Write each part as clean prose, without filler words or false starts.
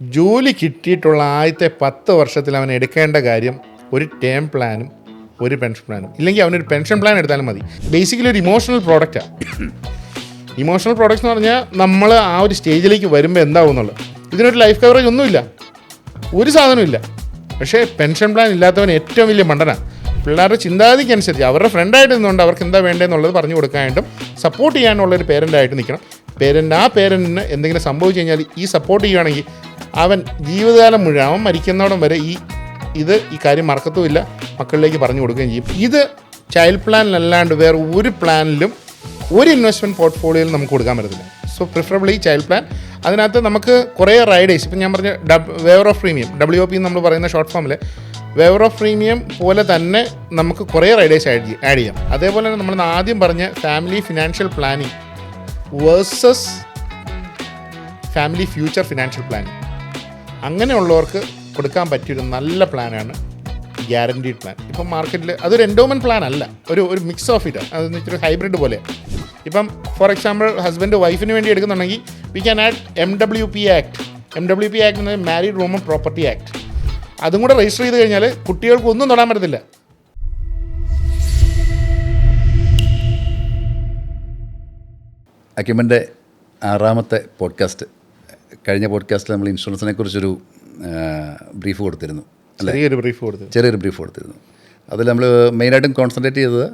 ജോലി കിട്ടിയിട്ടുള്ള ആദ്യത്തെ 10 വർഷത്തിൽ അവൻ എടുക്കേണ്ട കാര്യം ഒരു ടേം പ്ലാനും ഒരു പെൻഷൻ പ്ലാനും, ഇല്ലെങ്കിൽ അവനൊരു പെൻഷൻ പ്ലാൻ എടുത്താലും മതി. ബേസിക്കലി ഒരു ഇമോഷണൽ പ്രോഡക്റ്റാണ്. ഇമോഷണൽ പ്രോഡക്ട്സ് എന്ന് പറഞ്ഞാൽ നമ്മൾ ആ ഒരു സ്റ്റേജിലേക്ക് വരുമ്പോൾ എന്താവും എന്നുള്ളത്. ഇതിനൊരു ലൈഫ് കവറേജ് ഒന്നുമില്ല, ഒരു സാധനമില്ല. പക്ഷേ പെൻഷൻ പ്ലാൻ ഇല്ലാത്തവൻ ഏറ്റവും വലിയ മണ്ടനാണ്. പിള്ളേരുടെ ചിന്താഗതിക്കനുസരിച്ച് അവരുടെ ഫ്രണ്ടായിട്ട് നിന്നുകൊണ്ട് അവർക്ക് എന്താ വേണ്ടതെന്നുള്ളത് പറഞ്ഞു കൊടുക്കാനായിട്ടും സപ്പോർട്ട് ചെയ്യാനുള്ളൊരു പേരൻ്റായിട്ട് നിൽക്കണം. ആ പേരൻറ്റിന് എന്തെങ്കിലും സംഭവിച്ചു കഴിഞ്ഞാൽ ഈ സപ്പോർട്ട് ചെയ്യുകയാണെങ്കിൽ അവൻ ജീവിതകാലം മുഴുവൻ, അവൻ മരിക്കുന്നോടം വരെ ഈ കാര്യം മറക്കത്തുമില്ല, മക്കളിലേക്ക് പറഞ്ഞു കൊടുക്കുകയും ചെയ്യും. ഇത് ചൈൽഡ് പ്ലാനിലല്ലാണ്ട് വേറെ ഒരു പ്ലാനിലും ഒരു ഇൻവെസ്റ്റ്മെൻറ്റ് പോർട്ട്ഫോളിയോയിൽ നമുക്ക് കൊടുക്കാൻ പറ്റത്തില്ല. So preferably child plan. അതിനകത്ത് നമുക്ക് കുറേ റൈഡേഴ്സ്, ഇപ്പം ഞാൻ പറഞ്ഞ വേവർ ഓഫ് പ്രീമിയം, WOP നമ്മൾ പറയുന്ന ഷോർട്ട് ഫോമിൽ വേവർ ഓഫ് പ്രീമിയം പോലെ തന്നെ നമുക്ക് കുറേ റൈഡേഴ്സ് ആഡ് ചെയ്യാം. അതേപോലെ തന്നെ നമ്മൾ ആദ്യം പറഞ്ഞ family financial planning versus family future financial planning, അങ്ങനെയുള്ളവർക്ക് കൊടുക്കാൻ പറ്റിയൊരു നല്ല പ്ലാനാണ് ഗ്യാരണ്ടീഡ് പ്ലാൻ. ഇപ്പം മാർക്കറ്റിൽ അതൊരു എൻഡോമെൻറ്റ് പ്ലാൻ അല്ല, ഒരു മിക്സ് ഓഫ് ഇറ്റ്. അതെന്ന് വെച്ചാൽ ഒരു ഹൈബ്രിഡ് പോലെ. ഇപ്പം ഫോർ എക്സാമ്പിൾ ഹസ്ബൻഡ് വൈഫിന് വേണ്ടി എടുക്കുന്നുണ്ടെങ്കിൽ we can add MWP act. MWP act എന്ന് പറഞ്ഞാൽ മാരീഡ് വുമൺ പ്രോപ്പർട്ടി ആക്ട്. അതും കൂടെ രജിസ്റ്റർ ചെയ്ത് കഴിഞ്ഞാൽ കുട്ടികൾക്ക് ഒന്നും തൊടാൻ പറ്റത്തില്ല. അക്യുമൻ്റെ 6ാമത്തെ പോഡ്കാസ്റ്റ്. കഴിഞ്ഞ പോഡ്കാസ്റ്റിൽ നമ്മൾ ഇൻഷുറൻസിനെ കുറിച്ചൊരു ബ്രീഫ് കൊടുത്തിരുന്നു, ചെറിയൊരു ബ്രീഫ് കൊടുത്തിരുന്നു. അതിൽ നമ്മൾ മെയിനായിട്ടും കോൺസെൻട്രേറ്റ് ചെയ്തത്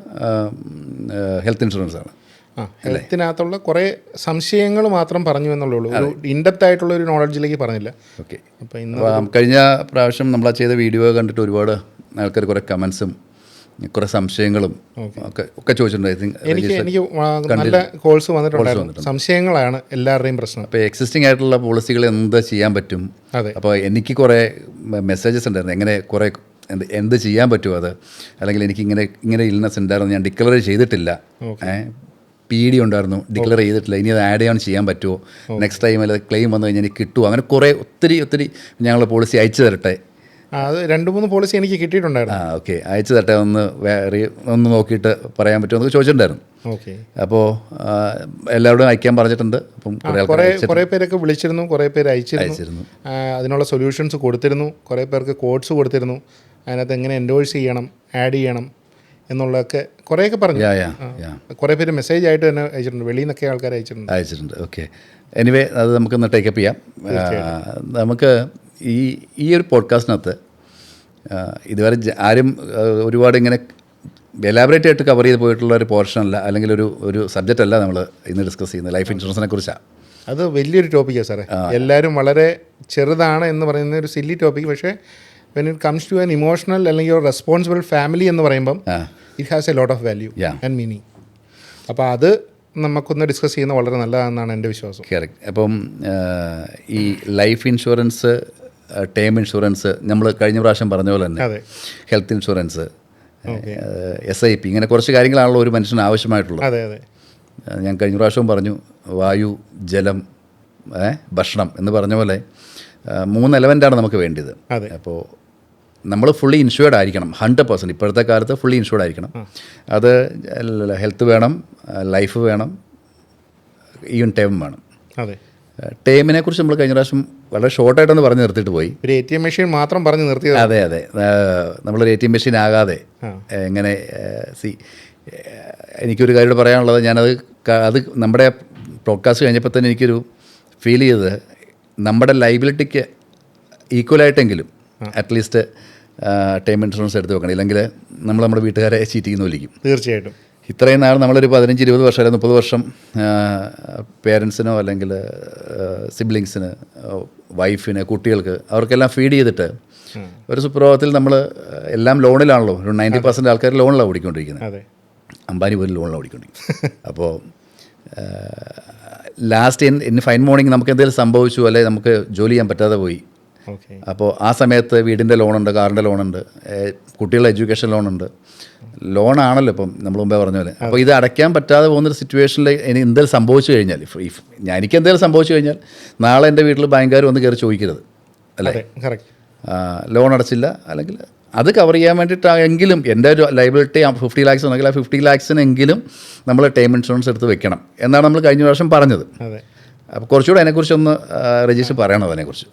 ഹെൽത്ത് ഇൻഷുറൻസാണ്. ഹെൽത്തിനകത്തുള്ള കുറേ സംശയങ്ങൾ മാത്രം പറഞ്ഞു എന്നുള്ളൂ, ഒരു ഇൻഡെപ്ത് ആയിട്ടുള്ള ഒരു നോളജിലേക്ക് പറഞ്ഞില്ല. ഓക്കെ. അപ്പോൾ കഴിഞ്ഞ പ്രാവശ്യം നമ്മൾ ചെയ്ത വീഡിയോ കണ്ടിട്ട് ഒരുപാട് ആൾക്കാർ കുറേ കമൻസും കുറേ സംശയങ്ങളും ഒക്കെ ചോദിച്ചിട്ടുണ്ട്. ഐ തിങ്ക് എനിക്ക് നല്ല കോൾസ് വന്നിട്ടുണ്ടായിരുന്നു. സംശയങ്ങളാണ് എല്ലാവരുടെയും പ്രശ്നം. അപ്പോൾ എക്സിസ്റ്റിംഗ് ആയിട്ടുള്ള പോളിസികൾ എന്താ ചെയ്യാൻ പറ്റും. അപ്പോൾ എനിക്ക് കുറേ മെസ്സേജസ് ഉണ്ടായിരുന്നു, എങ്ങനെ കുറേ എന്ത് ചെയ്യാൻ പറ്റുമോ അത്, അല്ലെങ്കിൽ എനിക്ക് ഇങ്ങനെ ഇൽനെസ് ഉണ്ടായിരുന്നു, ഞാൻ ഡിക്ലെയർ ചെയ്തിട്ടില്ല, PD ഉണ്ടായിരുന്നു, ഡിക്ലെയർ ചെയ്തിട്ടില്ല, ഇനി അത് ആഡ് ചെയ്യാൻ പറ്റുമോ, നെക്സ്റ്റ് ടൈം അത് ക്ലെയിം വന്നു കഴിഞ്ഞാൽ എനിക്ക് കിട്ടുമോ, അങ്ങനെ കുറേ ഒത്തിരി ഞങ്ങൾ പോളിസി അയച്ചു തരട്ടെ. അത് 2-3 പോളിസി എനിക്ക് കിട്ടിയിട്ടുണ്ടായിരുന്നു. ഓക്കെ, അയച്ചു തരട്ടെ, ഒന്ന് നോക്കിയിട്ട് പറയാൻ പറ്റുമോ എന്നൊക്കെ ചോദിച്ചിട്ടുണ്ടായിരുന്നു. ഓക്കെ. അപ്പോൾ എല്ലാവരോടും അയക്കാൻ പറഞ്ഞിട്ടുണ്ട്. അപ്പം കുറേ പേരൊക്കെ വിളിച്ചിരുന്നു, കുറേ പേര് അയച്ചിരുന്നു, അതിനുള്ള സൊല്യൂഷൻസ് കൊടുത്തിരുന്നു, കുറേ പേർക്ക് കോഡ്സ് കൊടുത്തിരുന്നു, അതിനകത്ത് എങ്ങനെ എൻഡോഴ്സ് ചെയ്യണം, ആഡ് ചെയ്യണം എന്നുള്ളതൊക്കെ കുറേയൊക്കെ പറഞ്ഞു. കുറേ പേര് മെസ്സേജ് ആയിട്ട് തന്നെ അയച്ചിട്ടുണ്ട്, വെളിയിൽ നിന്നൊക്കെ ആൾക്കാർ അയച്ചിട്ടുണ്ട്. ഓക്കെ. എനിവേ അത് നമുക്കൊന്ന് ടേക്കപ്പ് ചെയ്യാം. നമുക്ക് ഈ ഒരു പോഡ്കാസ്റ്റിനകത്ത് ഇതുവരെ ആരും ഒരുപാട് ഇങ്ങനെ എലാബറേറ്റ് ആയിട്ട് കവർ ചെയ്ത് പോയിട്ടുള്ള ഒരു പോർഷനല്ല, അല്ലെങ്കിൽ ഒരു സബ്ജക്റ്റ് അല്ല നമ്മൾ ഇന്ന് ഡിസ്കസ് ചെയ്യുന്നത്. ലൈഫ് ഇൻഷുറൻസിനെ കുറിച്ചാണ്. അത് വലിയൊരു ടോപ്പിക്കാണ് സാറേ. എല്ലാവരും വളരെ ചെറുതാണ് എന്ന് പറയുന്ന ഒരു സില്ലി ടോപ്പിക്. പക്ഷേ when it comes to an emotional അല്ലെങ്കിൽ ഒരു റെസ്പോൺസിബിൾ ഫാമിലി എന്ന് പറയുമ്പം it has a lot of value and meaning. അപ്പോൾ അത് നമുക്കൊന്ന് ഡിസ്കസ് ചെയ്യുന്നത് വളരെ നല്ലതാണെന്നാണ് എൻ്റെ വിശ്വാസം. കറക്റ്റ്. അപ്പം ഈ ലൈഫ് ഇൻഷുറൻസ്, ടേം ഇൻഷുറൻസ്, നമ്മൾ കഴിഞ്ഞ പ്രാവശ്യം പറഞ്ഞ പോലെ തന്നെ ഹെൽത്ത് ഇൻഷുറൻസ്, SIP, ഇങ്ങനെ കുറച്ച് കാര്യങ്ങളാണല്ലോ ഒരു മനുഷ്യന് ആവശ്യമായിട്ടുള്ളത്. അതെ. ഞാൻ കഴിഞ്ഞ പ്രാവശ്യവും പറഞ്ഞു, വായു, ജലം, ഭക്ഷണം എന്ന് പറഞ്ഞ പോലെ 3 എലമെൻ്റാണ് നമുക്ക് വേണ്ടത്. അപ്പോൾ നമ്മൾ ഫുള്ളി ഇൻഷുർഡ് ആയിരിക്കണം, 100%. ഇപ്പോഴത്തെ കാലത്ത് ഫുള്ളി ഇൻഷുർഡ് ആയിരിക്കണം. അത് ഹെൽത്ത് വേണം, ലൈഫ് വേണം, ഈവൻ ടേം വേണം. അതെ. ടേമിനെ കുറിച്ച് നമ്മൾ കഴിഞ്ഞ പ്രാവശ്യം വളരെ ഷോർട്ടായിട്ടൊന്ന് പറഞ്ഞ് നിർത്തിയിട്ട് പോയി. ഒരു ATM മെഷീൻ മാത്രം പറഞ്ഞ് നിർത്തിയത്. അതെ. നമ്മളൊരു ATM മെഷീൻ ആകാതെ എങ്ങനെ എനിക്കൊരു കാര്യം പറയാനുള്ളത്, അത് നമ്മുടെ പോഡ്കാസ്റ്റ് കഴിഞ്ഞപ്പോൾ തന്നെ എനിക്കൊരു ഫീൽ ചെയ്തത്, നമ്മുടെ ലൈബിലിറ്റിക്ക് ഈക്വലായിട്ടെങ്കിലും അറ്റ്ലീസ്റ്റ് ടേം ഇൻഷുറൻസ് എടുത്ത് വെക്കണം. ഇല്ലെങ്കിൽ നമ്മൾ നമ്മുടെ വീട്ടുകാരെ ചീറ്റ് ചെയ്യുന്ന വിളിക്കും. തീർച്ചയായിട്ടും. ഇത്രയും നാൾ നമ്മളൊരു 15-20 വർഷം അല്ലെങ്കിൽ 30 വർഷം പേരൻസിനോ അല്ലെങ്കിൽ സിബ്ലിങ്സിന്, വൈഫിന്, കുട്ടികൾക്ക് അവർക്കെല്ലാം ഫീഡ് ചെയ്തിട്ട് ഒരു സുപ്രഭാതത്തിൽ നമ്മൾ എല്ലാം ലോണിലാണല്ലോ. ഒരു 90% ആൾക്കാർ ലോണിലാണ് ഓടിക്കൊണ്ടിരിക്കുന്നത്. അംബാനി പോലും ലോണിലാണ് ഓടിക്കൊണ്ടിരിക്കുന്നത്. അപ്പോൾ ലാസ്റ്റ് ഇൻ ഫൈൻ മോർണിംഗ് നമുക്ക് എന്തെങ്കിലും സംഭവിച്ചു, അല്ലെങ്കിൽ നമുക്ക് ജോലി ചെയ്യാൻ പറ്റാതെ പോയി. അപ്പോൾ ആ സമയത്ത് വീടിൻ്റെ ലോണുണ്ട്, കാറിൻ്റെ ലോണുണ്ട്, കുട്ടികളുടെ എഡ്യൂക്കേഷൻ ലോണുണ്ട്. ലോണാണല്ലോ ഇപ്പം നമ്മൾ മുമ്പേ പറഞ്ഞ പോലെ. അപ്പോൾ ഇത് അടയ്ക്കാൻ പറ്റാതെ പോകുന്നൊരു സിറ്റുവേഷനിൽ എനിക്ക് എന്തെങ്കിലും സംഭവിച്ചു കഴിഞ്ഞാൽ, എനിക്ക് എന്തെങ്കിലും സംഭവിച്ചു കഴിഞ്ഞാൽ നാളെ എൻ്റെ വീട്ടിൽ ബാങ്കുകാർ വന്ന് കയറി ചോദിക്കരുത്, അല്ലേ? ലോൺ അടച്ചില്ല, അല്ലെങ്കിൽ അത് കവർ ചെയ്യാൻ വേണ്ടിയിട്ടെങ്കിലും എൻ്റെ ഒരു ലൈബിലിറ്റി 50 lakhs ഉണ്ടെങ്കിൽ ആ 50 lakhsനെങ്കിലും നമ്മൾ ടേം ഇൻഷുറൻസ് എടുത്ത് വെക്കണം എന്നാണ് നമ്മൾ കഴിഞ്ഞ പ്രാവശ്യം പറഞ്ഞത്. അപ്പോൾ കുറച്ചുകൂടെ അതിനെക്കുറിച്ചൊന്ന് രജിസ്റ്റർ പറയണം. അതിനെക്കുറിച്ച്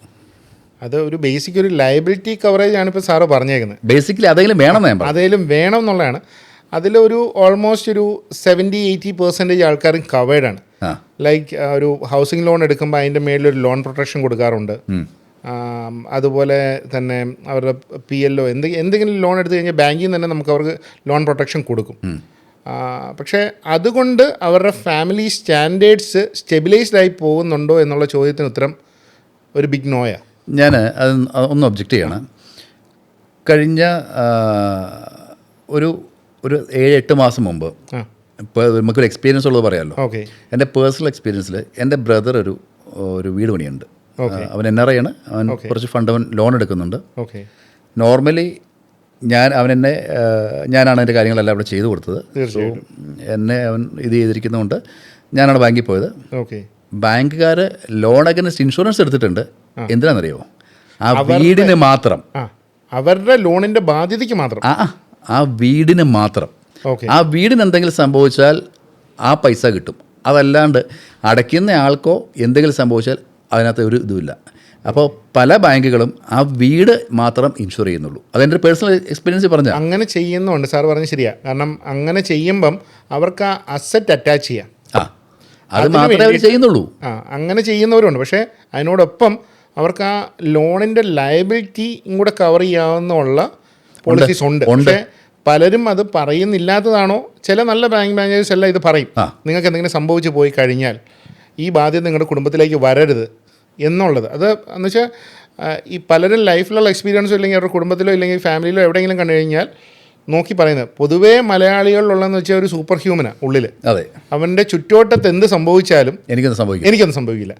അത് ഒരു ബേസിക് ഒരു ലയബിലിറ്റി കവറേജ് ആണ് ഇപ്പോൾ സാറ് പറഞ്ഞേക്കുന്നത്. ബേസിക്കലി അതെങ്കിലും വേണമെന്ന് ഞാൻ പറഞ്ഞു. അതേലും വേണം എന്നുള്ളതാണ്. അതിലൊരു ഓൾമോസ്റ്റ് ഒരു 70-80% ആൾക്കാരും കവേർഡാണ്. ലൈക്ക് ഒരു ഹൗസിംഗ് ലോൺ എടുക്കുമ്പോൾ അതിൻ്റെ മേളിലൊരു ലോൺ പ്രൊട്ടക്ഷൻ കൊടുക്കാറുണ്ട്. അതുപോലെ തന്നെ അവരുടെ PLO എന്തെങ്കിലും ലോൺ എടുത്തു കഴിഞ്ഞാൽ ബാങ്കിൽ നിന്ന് തന്നെ നമുക്ക് അവർക്ക് ലോൺ പ്രൊട്ടക്ഷൻ കൊടുക്കും. പക്ഷേ അതുകൊണ്ട് അവരുടെ ഫാമിലി സ്റ്റാൻഡേർഡ്സ് സ്റ്റെബിലൈസ്ഡ് ആയി പോകുന്നുണ്ടോ എന്നുള്ള ചോദ്യത്തിന് ഉത്തരം ഒരു ബിഗ് നോയ. ഞാൻ അത് ഒന്ന് ഒബ്ജക്റ്റ് ചെയ്യണം. കഴിഞ്ഞ ഒരു 7-8 മാസം മുമ്പ് ഇപ്പോൾ നമുക്കൊരു എക്സ്പീരിയൻസ് ഉള്ളത് പറയാമല്ലോ. എൻ്റെ പേഴ്സണൽ എക്സ്പീരിയൻസിൽ എൻ്റെ ബ്രദർ ഒരു വീട് പണിയുണ്ട്. അവൻ NRI ആണ്. അവൻ കുറച്ച് ഫണ്ട് അവൻ ലോൺ എടുക്കുന്നുണ്ട്. നോർമലി ഞാനാണ് എൻ്റെ കാര്യങ്ങളെല്ലാം അവിടെ ചെയ്തു കൊടുത്തത്. സോ എന്നെ അവൻ ഇത് ചെയ്തിരിക്കുന്നതുകൊണ്ട് ഞാനാണ് ബാങ്കിൽ പോയത്. ബാങ്കുകാർ ലോൺ അഗൈൻസ്റ്റ് ഇൻഷുറൻസ് എടുത്തിട്ടുണ്ട്. എന്തിനാണെന്നറിയുമോ? ആ വീടിന് മാത്രം, അവരുടെ ലോണിൻ്റെ ബാധ്യതയ്ക്ക് മാത്രം, ആ വീടിന് മാത്രം. ആ വീടിന് എന്തെങ്കിലും സംഭവിച്ചാൽ ആ പൈസ കിട്ടും. അതല്ലാണ്ട് അടയ്ക്കുന്ന ആൾക്കോ എന്തെങ്കിലും സംഭവിച്ചാൽ അതിനകത്ത് ഒരു ഇതുമില്ല. അപ്പോൾ പല ബാങ്കുകളും ആ വീട് മാത്രം ഇൻഷുർ ചെയ്യുന്നുള്ളൂ. അതെൻ്റെ പേഴ്സണൽ എക്സ്പീരിയൻസ് പറഞ്ഞാൽ അങ്ങനെ ചെയ്യുന്നുണ്ട്. സാർ പറഞ്ഞത് ശരിയാണ്. കാരണം അങ്ങനെ ചെയ്യുമ്പം അവർക്ക് ആ അസറ്റ് അറ്റാച്ച് ചെയ്യാം. അത് മാത്രമേ അവർ ചെയ്യുന്നുള്ളൂ. അങ്ങനെ ചെയ്യുന്നവരുണ്ട്. പക്ഷേ അതിനോടൊപ്പം അവർക്ക് ആ ലോണിൻ്റെ ലയബിലിറ്റിയും കൂടെ കവർ ചെയ്യാവുന്നുള്ള പോളിസീസ് ഉണ്ട്. പക്ഷേ പലരും അത് പറയുന്നില്ലാത്തതാണോ? ചില നല്ല ബാങ്ക് മാനേജേഴ്സ് എല്ലാം ഇത് പറയും. നിങ്ങൾക്ക് എന്തെങ്കിലും സംഭവിച്ചു പോയി കഴിഞ്ഞാൽ ഈ ബാധ്യത നിങ്ങളുടെ കുടുംബത്തിലേക്ക് വരരുത് എന്നുള്ളത്. അത് എന്ന് വെച്ചാൽ ഈ പലരും ലൈഫിലുള്ള എക്സ്പീരിയൻസോ ഇല്ലെങ്കിൽ അവരുടെ കുടുംബത്തിലോ ഇല്ലെങ്കിൽ ഫാമിലിയിലോ എവിടെയെങ്കിലും കണ്ടു കഴിഞ്ഞാൽ നോക്കി പറയുന്നത്. പൊതുവേ മലയാളികളിലുള്ളതെന്ന് വെച്ചാൽ ഒരു സൂപ്പർ ഹ്യൂമനാണ് ഉള്ളിൽ. അതെ, അവൻ്റെ ചുറ്റുവട്ടത്ത് എന്ത് സംഭവിച്ചാലും എനിക്കൊന്നും സംഭവിക്കില്ല.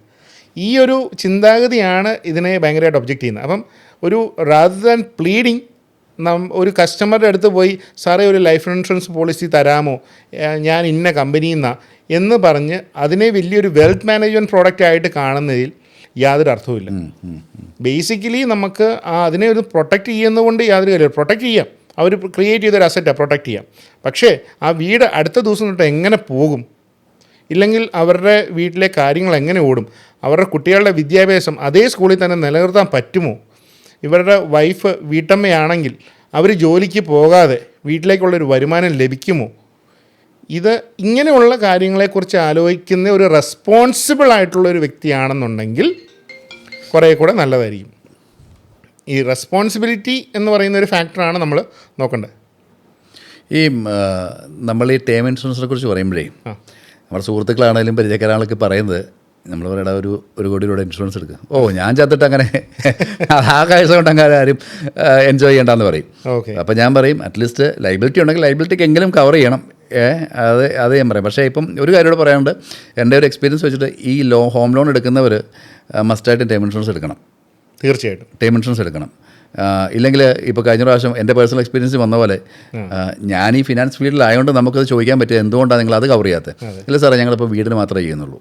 ഈ ഒരു ചിന്താഗതിയാണ് ഇതിനെ ഭയങ്കരമായിട്ട് ഒബ്ജക്റ്റ് ചെയ്യുന്നത്. അപ്പം ഒരു റാദർ ദാൻ പ്ലീഡിങ് ഒരു കസ്റ്റമറുടെ അടുത്ത് പോയി സാറേ ഒരു ലൈഫ് ഇൻഷുറൻസ് പോളിസി തരാമോ, ഞാൻ ഇന്ന കമ്പനിയിൽ നിന്നാണ് എന്ന് പറഞ്ഞ് അതിനെ വലിയൊരു വെൽത്ത് മാനേജ്മെൻറ്റ് പ്രോഡക്റ്റ് ആയിട്ട് കാണുന്നതിൽ യാതൊരു അർത്ഥവുമില്ല. ബേസിക്കലി നമുക്ക് അതിനെ ഒരു പ്രൊട്ടക്റ്റ് ചെയ്യുന്നതുകൊണ്ട് യാതൊരു കാര്യമില്ല. പ്രൊട്ടക്റ്റ് ചെയ്യാം, അവർ ക്രിയേറ്റ് ചെയ്തൊരു അസറ്റാണ്, പ്രൊട്ടക്റ്റ് ചെയ്യാം. പക്ഷേ ആ വീട് അടുത്ത ദിവസം തൊട്ട് എങ്ങനെ പോകും, ഇല്ലെങ്കിൽ അവരുടെ വീട്ടിലെ കാര്യങ്ങൾ എങ്ങനെ ഓടും, അവരുടെ കുട്ടികളുടെ വിദ്യാഭ്യാസം അതേ സ്കൂളിൽ തന്നെ നിലനിർത്താൻ പറ്റുമോ, ഇവരുടെ വൈഫ് വീട്ടമ്മയാണെങ്കിൽ അവർ ജോലിക്ക് പോകാതെ വീട്ടിലേക്കുള്ളൊരു വരുമാനം ലഭിക്കുമോ, ഇത് ഇങ്ങനെയുള്ള കാര്യങ്ങളെക്കുറിച്ച് ആലോചിക്കുന്ന ഒരു റെസ്പോൺസിബിൾ ആയിട്ടുള്ളൊരു വ്യക്തിയാണെന്നുണ്ടെങ്കിൽ കുറേ കൂടെ നല്ലതായിരിക്കും. ഈ റെസ്പോൺസിബിലിറ്റി എന്ന് പറയുന്ന ഒരു ഫാക്ടറാണ് നമ്മൾ നോക്കേണ്ടത്. നമ്മൾ ഈ ടേം ഇൻഷുറൻസിനെ കുറിച്ച് പറയുമ്പോഴേ നമ്മുടെ സുഹൃത്തുക്കളാണെങ്കിലും പരിചയക്കാരാളൊക്കെ പറയുന്നത്, നമ്മൾ പറയണ ഒരു കോടി രൂപയുടെ ഇൻഷുറൻസ് എടുക്കുക, ഞാൻ ചത്തിട്ട് അങ്ങനെ ആ കാഴ്ച കൊണ്ട് അങ്ങനെ ആരും എൻജോയ് ചെയ്യണ്ടെന്ന് പറയും. അപ്പോൾ ഞാൻ പറയും അറ്റ്ലീസ്റ്റ് ലൈബിലിറ്റി ഉണ്ടെങ്കിൽ ലൈബിലിറ്റിക്ക് എങ്കിലും കവർ ചെയ്യണം. അത് ഞാൻ പറയാം. പക്ഷേ ഇപ്പം ഒരു കാര്യം കൂടെ പറയാനുണ്ട്. എൻ്റെ ഒരു എക്സ്പീരിയൻസ് വെച്ചിട്ട് ഈ ഹോം ലോൺ എടുക്കുന്നവർ മസ്റ്റായിട്ടും ടേം ഇൻഷുറൻസ് എടുക്കണം. തീർച്ചയായിട്ടും ടേം ഇൻഷുറൻസ് എടുക്കണം. ഇല്ലെങ്കിൽ ഇപ്പോൾ കഴിഞ്ഞ പ്രാവശ്യം എൻ്റെ പേഴ്സണൽ എക്സ്പീരിയൻസ് വന്ന പോലെ, ഞാൻ ഈ ഫിനാൻസ് ഫീൽഡിലായതുകൊണ്ട് നമുക്കത് ചോദിക്കാൻ പറ്റുക എന്തുകൊണ്ടാണ് നിങ്ങൾ അത് കവർ ചെയ്യാത്തത്? ഇല്ല സാറേ, ഞങ്ങളിപ്പോൾ വീടിന് മാത്രമേ ചെയ്യുന്നുള്ളൂ.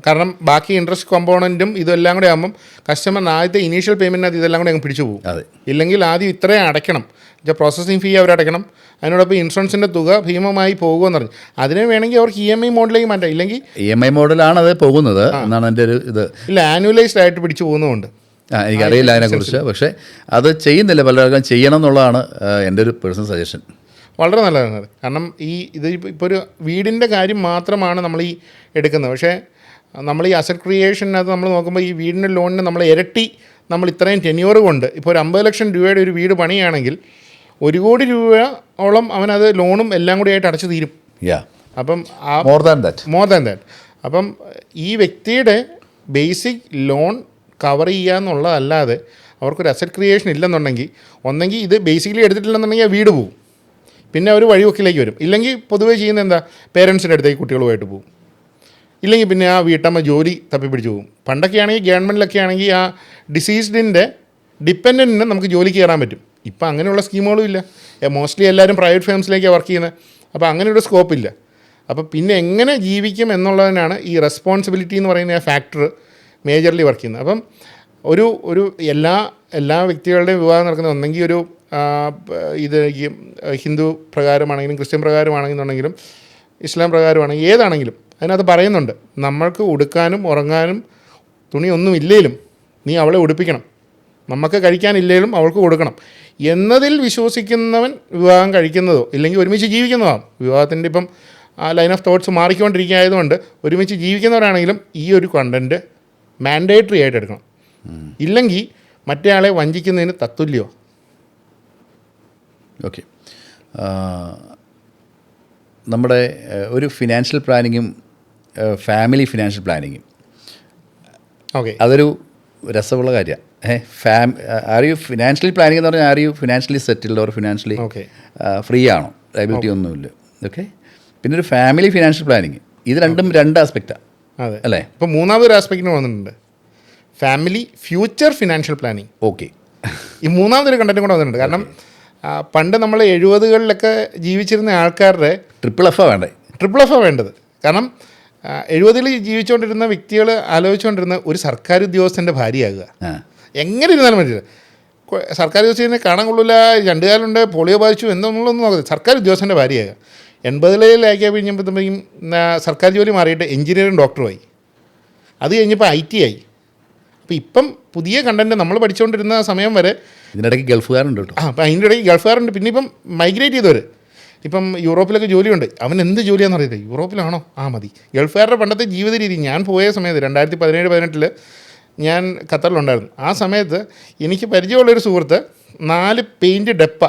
കാരണം ബാക്കി ഇൻട്രസ്റ്റ് കോമ്പോണൻറ്റും ഇതെല്ലാം കൂടെ ആകുമ്പം കസ്റ്റമറിന് ആദ്യത്തെ ഇനീഷ്യൽ പേയ്മെൻറ്റിനകത്ത് ഇതെല്ലാം കൂടെ അങ്ങ് പിടിച്ചു പോകും. ഇല്ലെങ്കിൽ ആദ്യം ഇത്രയും അടയ്ക്കണം, പ്രോസസ്സിങ് ഫീ അവരടയ്ക്കണം, അതിനോടൊപ്പം ഇൻഷുറൻസിൻ്റെ തുക ഭീമമായി പോകുമെന്ന് പറഞ്ഞു. അതിന് വേണമെങ്കിൽ അവർക്ക് EMI മോഡലിലേക്ക് മാറ്റാം. ഇല്ലെങ്കിൽ EMI മോഡലാണ് അത് പോകുന്നത് എന്നാണ് എൻ്റെ ഒരു ഇത്. ഇല്ല, ആനുവലൈസ്ഡ് ആയിട്ട് പിടിച്ചു പോകുന്നതുകൊണ്ട് എനിക്കറിയില്ല അതിനെക്കുറിച്ച്. പക്ഷേ അത് ചെയ്യുന്നില്ല, പലർക്കും ചെയ്യണം എന്നുള്ളതാണ് എൻ്റെ ഒരു പേഴ്സണൽ സജഷൻ. വളരെ നല്ലതാണ്. കാരണം ഇത് ഇപ്പോൾ ഒരു വീടിൻ്റെ കാര്യം മാത്രമാണ് നമ്മൾ ഈ എടുക്കുന്നത്. പക്ഷേ നമ്മൾ ഈ അസറ്റ് ക്രിയേഷനകത്ത് നമ്മൾ നോക്കുമ്പോൾ ഈ വീടിൻ്റെ ലോണിന് നമ്മൾ ഇരട്ടി, നമ്മൾ ഇത്രയും ടെന്യൂർ കൊണ്ട് ഇപ്പോൾ ഒരു 50 ലക്ഷം രൂപയുടെ ഒരു വീട് പണിയാണെങ്കിൽ 1 കോടി രൂപയോളം അവനത് ലോണും എല്ലാം കൂടി ആയിട്ട് അടച്ചു തീരും. അപ്പം മോർ ദാൻ ദാറ്റ്. അപ്പം ഈ വ്യക്തിയുടെ ബേസിക് ലോൺ കവർ ചെയ്യുക എന്നുള്ളതല്ലാതെ അവർക്കൊരു അസറ്റ് ക്രിയേഷൻ ഇല്ലെന്നുണ്ടെങ്കിൽ, ഒന്നെങ്കിൽ ഇത് ബേസിക്കലി എടുത്തിട്ടില്ലെന്നുണ്ടെങ്കിൽ ആ വീട് പോകും, പിന്നെ അവർ വഴിവക്കിലേക്ക് വരും. ഇല്ലെങ്കിൽ പൊതുവേ ചെയ്യുന്ന എന്താ, പേരൻസിൻ്റെ അടുത്തേക്ക് കുട്ടികളുമായിട്ട് പോകും, ഇല്ലെങ്കിൽ പിന്നെ ആ വീട്ടമ്മ ജോലി തപ്പിപ്പിടിച്ച് പോകും. പണ്ടൊക്കെ ആണെങ്കിൽ ഗവൺമെൻറ്റിലൊക്കെ ആണെങ്കിൽ ആ ഡിസീസ്ഡിൻ്റെ ഡിപ്പെൻഡൻറ്റിന് നമുക്ക് ജോലിക്ക് കയറാൻ പറ്റും. ഇപ്പം അങ്ങനെയുള്ള സ്കീമുകളും ഇല്ല. മോസ്റ്റ്ലി എല്ലാവരും പ്രൈവറ്റ് ഫേംസിലേക്കാണ് വർക്ക് ചെയ്യുന്നത്. അപ്പോൾ അങ്ങനെയൊരു സ്കോപ്പില്ല. അപ്പോൾ പിന്നെ എങ്ങനെ ജീവിക്കും എന്നുള്ളതിനാണ് ഈ റെസ്പോൺസിബിലിറ്റി എന്ന് പറയുന്ന ആ ഫാക്ടർ മേജർലി വർക്ക് ചെയ്യുന്നത്. അപ്പം ഒരു എല്ലാ വ്യക്തികളുടെയും വിവാഹം നടക്കുന്നത് ഒന്നെങ്കിൽ ഒരു ഇത് ഹിന്ദു പ്രകാരമാണെങ്കിലും ക്രിസ്ത്യൻ പ്രകാരമാണെന്നുണ്ടെങ്കിലും ഇസ്ലാം പ്രകാരമാണെങ്കിൽ ഏതാണെങ്കിലും അതിനകത്ത് പറയുന്നുണ്ട്, നമ്മൾക്ക് ഉടുക്കാനും ഉറങ്ങാനും തുണിയൊന്നും ഇല്ലെങ്കിലും നീ അവളെ ഉടുപ്പിക്കണം, നമുക്ക് കഴിക്കാനില്ലെങ്കിലും അവൾക്ക് കൊടുക്കണം എന്നതിൽ വിശ്വസിക്കുന്നവൻ വിവാഹം കഴിക്കുന്നതോ ഇല്ലെങ്കിൽ ഒരുമിച്ച് ജീവിക്കുന്നതാണ്. വിവാഹത്തിൻ്റെ ഇപ്പം ആ ലൈൻ ഓഫ് തോട്ട്സ് മാറിക്കൊണ്ടിരിക്കുകയായതുകൊണ്ട് ഒരുമിച്ച് ജീവിക്കുന്നവരാണെങ്കിലും ഈ ഒരു കണ്ടൻറ്റ് മാൻഡേറ്ററി ആയിട്ട് എടുക്കണം. ഇല്ലെങ്കിൽ മറ്റേ ആളെ വഞ്ചിക്കുന്നതിന് തത്തുല്യോ. ഓക്കെ, നമ്മുടെ ഒരു ഫിനാൻഷ്യൽ പ്ലാനിങ്ങും ഫാമിലി ഫിനാൻഷ്യൽ പ്ലാനിങ്ങും ഓക്കെ, അതൊരു രസമുള്ള കാര്യമാണ്. ആർ യു ഫിനാൻഷ്യലി പ്ലാനിങ് എന്ന് പറഞ്ഞാൽ are you financially settled or financially free ആണോ, ലയബിലിറ്റി ഒന്നുമില്ല. ഓക്കെ, പിന്നെ ഒരു ഫാമിലി ഫിനാൻഷ്യൽ പ്ലാനിങ്, ഇത് രണ്ടും രണ്ട് ആസ്പെക്റ്റാണ്. അതെ അല്ലേ? ഇപ്പോൾ മൂന്നാമതൊരു ആസ്പെക്റ്റിന് വന്നിട്ടുണ്ട്, family future financial planning. Okay, ഈ മൂന്നാമതൊരു കണ്ടന്റും കൂടെ വന്നിട്ടുണ്ട്. കാരണം പണ്ട് നമ്മൾ 70-കളിലൊക്കെ ജീവിച്ചിരുന്ന ആൾക്കാരുടെ ട്രിപ്പിൾ എഫ് വേണ്ടേ? ട്രിപ്പിൾ എഫ് വേണ്ടത്. കാരണം 70-ൽ ജീവിച്ചുകൊണ്ടിരുന്ന വ്യക്തികൾ ആലോചിച്ചുകൊണ്ടിരുന്ന ഒരു സർക്കാർ ഉദ്യോഗസ്ഥൻ്റെ ഭാര്യയാകുക. എങ്ങനെ ഇരുന്നാലും പറ്റില്ല. സർക്കാർ ഉദ്യോഗസ്ഥനെ കാണാൻ കൊള്ളില്ല, 2 കാലുണ്ട്, പോളിയോ ബാധിച്ചു എന്നൊന്നുള്ളതൊന്നും നോക്കുന്നത്, സർക്കാർ ഉദ്യോഗസ്ഥൻ്റെ ഭാര്യയാകുക. 80-ലേക്ക് കഴിഞ്ഞപ്പോഴത്തേക്കും സർക്കാർ ജോലി മാറിയിട്ട് എഞ്ചിനീയറിംഗ് ഡോക്ടറുമായി, അത് കഴിഞ്ഞപ്പോൾ IT ആയി. അപ്പോൾ ഇപ്പം പുതിയ കണ്ടൻറ്റ് നമ്മൾ പഠിച്ചുകൊണ്ടിരുന്ന സമയം വരെ ഇതിനിടയ്ക്ക് ഗൾഫുകാരുണ്ട് കേട്ടോ. അപ്പോൾ അതിൻ്റെ ഇടയ്ക്ക് ഗൾഫുകാരുണ്ട്. പിന്നെ ഇപ്പം മൈഗ്രേറ്റ് ചെയ്തവർ, ഇപ്പം യൂറോപ്പിലൊക്കെ ജോലിയുണ്ട്. അവൻ എന്ത് ജോലിയാണെന്ന് അറിയില്ല, യൂറോപ്പിലാണോ മതി. ഗൾഫുകാരുടെ പണ്ടത്തെ ജീവിത രീതി, ഞാൻ പോയ സമയത്ത് 2017-18 ഞാൻ ഖത്തറിലുണ്ടായിരുന്നു. ആ സമയത്ത് എനിക്ക് പരിചയമുള്ളൊരു സുഹൃത്ത് 4 പെയിൻറ്റ് ഡെപ്പ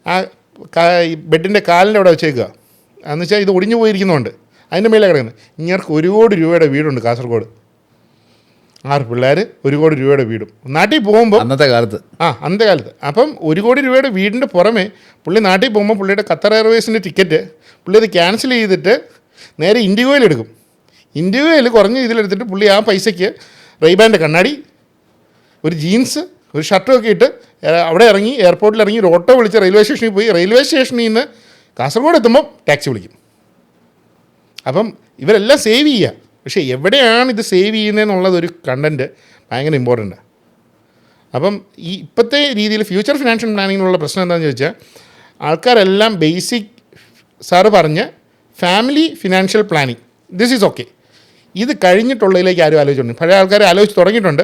ആ ബെഡിൻ്റെ കാലിൻ്റെ അവിടെ വെച്ചേക്കുക. എന്ന് വെച്ചാൽ ഇത് ഒടിഞ്ഞു പോയിരിക്കുന്നുണ്ട്, അതിൻ്റെ മേലെ കിടക്കുന്നത്. ഇങ്ങർക്ക് 1 കോടി രൂപയുടെ വീടുണ്ട് കാസർഗോഡ്. 6 പിള്ളേർ, 1 കോടി രൂപയുടെ വീടും. നാട്ടിൽ പോകുമ്പോൾ അന്നത്തെ കാലത്ത് അപ്പം 1 കോടി രൂപയുടെ വീടിൻ്റെ പുറമെ പുള്ളി നാട്ടിൽ പോകുമ്പോൾ പുള്ളിയുടെ ഖത്തർ എയർവേസിൻ്റെ ടിക്കറ്റ് പുള്ളി അത് ക്യാൻസൽ ചെയ്തിട്ട് നേരെ ഇൻഡിഗോയിൽ എടുക്കും. ഇൻഡിഗോയിൽ കുറഞ്ഞ ഇതിലെടുത്തിട്ട് പുള്ളി ആ പൈസയ്ക്ക് റെയ്ബാൻ്റെ കണ്ണാടി, ഒരു ജീൻസ്, ഒരു ഷർട്ടുമൊക്കെ ഇട്ട് അവിടെ ഇറങ്ങി, എയർപോർട്ടിൽ ഇറങ്ങി, ഒരു ഓട്ടോ വിളിച്ച് റെയിൽവേ സ്റ്റേഷനിൽ പോയി, റെയിൽവേ സ്റ്റേഷനിൽ നിന്ന് കാസർഗോഡ് എത്തുമ്പോൾ ടാക്സി വിളിക്കും. അപ്പം ഇവരെല്ലാം സേവ് ചെയ്യുക. പക്ഷേ എവിടെയാണ് ഇത് സേവ് ചെയ്യുന്നതെന്നുള്ളതൊരു കണ്ടൻറ്റ് ഭയങ്കര ഇമ്പോർട്ടൻ്റാണ്. അപ്പം ഈ ഇപ്പോഴത്തെ രീതിയിൽ ഫ്യൂച്ചർ ഫിനാൻഷ്യൽ പ്ലാനിങ്ങിനുള്ള പ്രശ്നം എന്താണെന്ന് ചോദിച്ചാൽ, ആൾക്കാരെല്ലാം ബേസിക് സാറ് പറഞ്ഞ family financial planning this is okay, ഇത് കഴിഞ്ഞിട്ടുള്ളതിലേക്ക് ആരും ആലോചിച്ചിട്ടുണ്ട്. പഴയ ആൾക്കാർ ആലോചിച്ച് തുടങ്ങിയിട്ടുണ്ട്.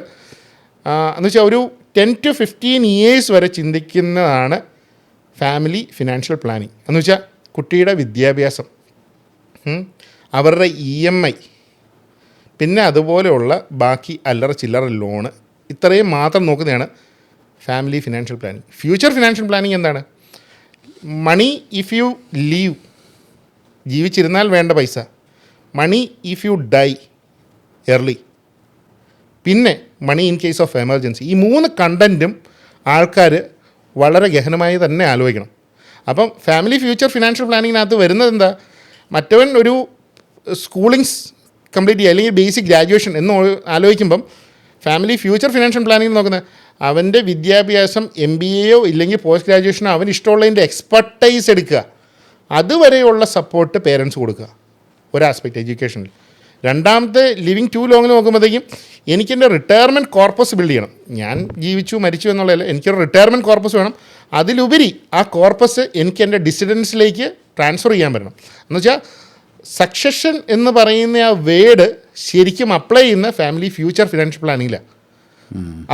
എന്ന് വെച്ചാൽ ഒരു 10 to 15 years വരെ ചിന്തിക്കുന്നതാണ് ഫാമിലി ഫിനാൻഷ്യൽ പ്ലാനിങ്. എന്ന് വെച്ചാൽ കുട്ടിയുടെ വിദ്യാഭ്യാസം, അവരുടെ EMI, പിന്നെ അതുപോലെയുള്ള ബാക്കി അല്ലറ ചില്ലറ ലോണ്, ഇത്രയും മാത്രം നോക്കുന്നതാണ് family financial planning. Future financial planning എന്താണ്? മണി ഇഫ് യു ലീവ്, ജീവിച്ചിരുന്നാൽ വേണ്ട പൈസ. Money if you die early. പിന്നെ money in case of emergency. ഈ 3 കണ്ടൻറ്റും ആൾക്കാർ വളരെ ഗഹനമായി തന്നെ ആലോചിക്കണം. അപ്പം ഫാമിലി ഫ്യൂച്ചർ ഫിനാൻഷ്യൽ പ്ലാനിങ്ങിനകത്ത് വരുന്നത് എന്താ? മറ്റവൻ ഒരു സ്കൂളിങ്സ് കംപ്ലീറ്റ് ചെയ്യുക അല്ലെങ്കിൽ ബേസിക് ഗ്രാജുവേഷൻ എന്ന് ആലോചിക്കുമ്പം ഫാമിലി ഫ്യൂച്ചർ ഫിനാൻഷ്യൽ പ്ലാനിങ് നോക്കുന്നത് അവൻ്റെ വിദ്യാഭ്യാസം MBAയോ ഇല്ലെങ്കിൽ പോസ്റ്റ് ഗ്രാജുവേഷനോ അവന് ഇഷ്ടമുള്ളതിൻ്റെ എക്സ്പെർട്ടൈസ് എടുക്കുക, അതുവരെയുള്ള സപ്പോർട്ട് പേരൻസ് കൊടുക്കുക. ഒരു ആസ്പെക്റ്റ് എഡ്യൂക്കേഷനിൽ. രണ്ടാമത്തെ ലിവിങ് ടു ലോങ്ങിൽ നോക്കുമ്പോഴത്തേക്കും എനിക്കെൻ്റെ റിട്ടയർമെൻറ്റ് കോർപ്പസ് ബിൽഡ് ചെയ്യണം. ഞാൻ ജീവിച്ചു മരിച്ചു എന്നുള്ളതല്ല, എനിക്കൊരു റിട്ടയർമെൻറ്റ് കോർപ്പസ് വേണം. അതിലുപരി ആ കോർപ്പസ് എനിക്ക് എൻ്റെ ഡിസിഡൻസിലേക്ക് ട്രാൻസ്ഫർ ചെയ്യാൻ പറ്റണം. എന്നുവെച്ചാൽ സക്സഷൻ എന്ന് പറയുന്ന ആ വേർഡ് ശരിക്കും അപ്ലൈ ചെയ്യുന്ന ഫാമിലി ഫ്യൂച്ചർ ഫിനാൻഷ്യൽ പ്ലാനിങ്ങിലാണ്.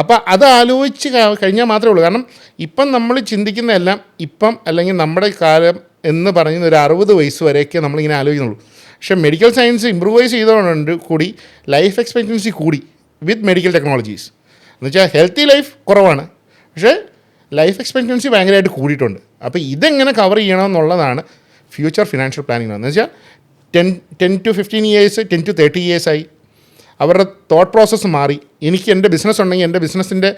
അപ്പോൾ അത് ആലോചിച്ച് കഴിഞ്ഞാൽ മാത്രമേ ഉള്ളൂ. കാരണം ഇപ്പം നമ്മൾ ചിന്തിക്കുന്നതെല്ലാം ഇപ്പം അല്ലെങ്കിൽ നമ്മുടെ കാലം എന്ന് പറയുന്ന ഒരു 60 വയസ്സ് വരെയൊക്കെ നമ്മളിങ്ങനെ ആലോചിക്കുന്നുള്ളൂ. പക്ഷേ മെഡിക്കൽ സയൻസ് ഇമ്പ്രൂവൈസ് ചെയ്തതുകൊണ്ട് കൂടി ലൈഫ് എക്സ്പെക്റ്റൻസി കൂടി വിത്ത് മെഡിക്കൽ ടെക്നോളജീസ്. എന്നുവെച്ചാൽ ഹെൽത്തി ലൈഫ് കുറവാണ്, പക്ഷേ ലൈഫ് എക്സ്പെക്റ്റൻസി ഭയങ്കരമായിട്ട് കൂടിയിട്ടുണ്ട്. അപ്പോൾ ഇതെങ്ങനെ കവർ ചെയ്യണമെന്നുള്ളതാണ് ഫ്യൂച്ചർ ഫിനാൻഷ്യൽ പ്ലാനിങ്. എന്ന് വെച്ചാൽ 10 to 15 years, 10 to 30 years ആയി അവരുടെ തോട്ട് പ്രോസസ്സ് മാറി. എനിക്ക് എൻ്റെ ബിസിനസ് ഉണ്ടെങ്കിൽ എൻ്റെ ബിസിനസ്സിൻ്റെ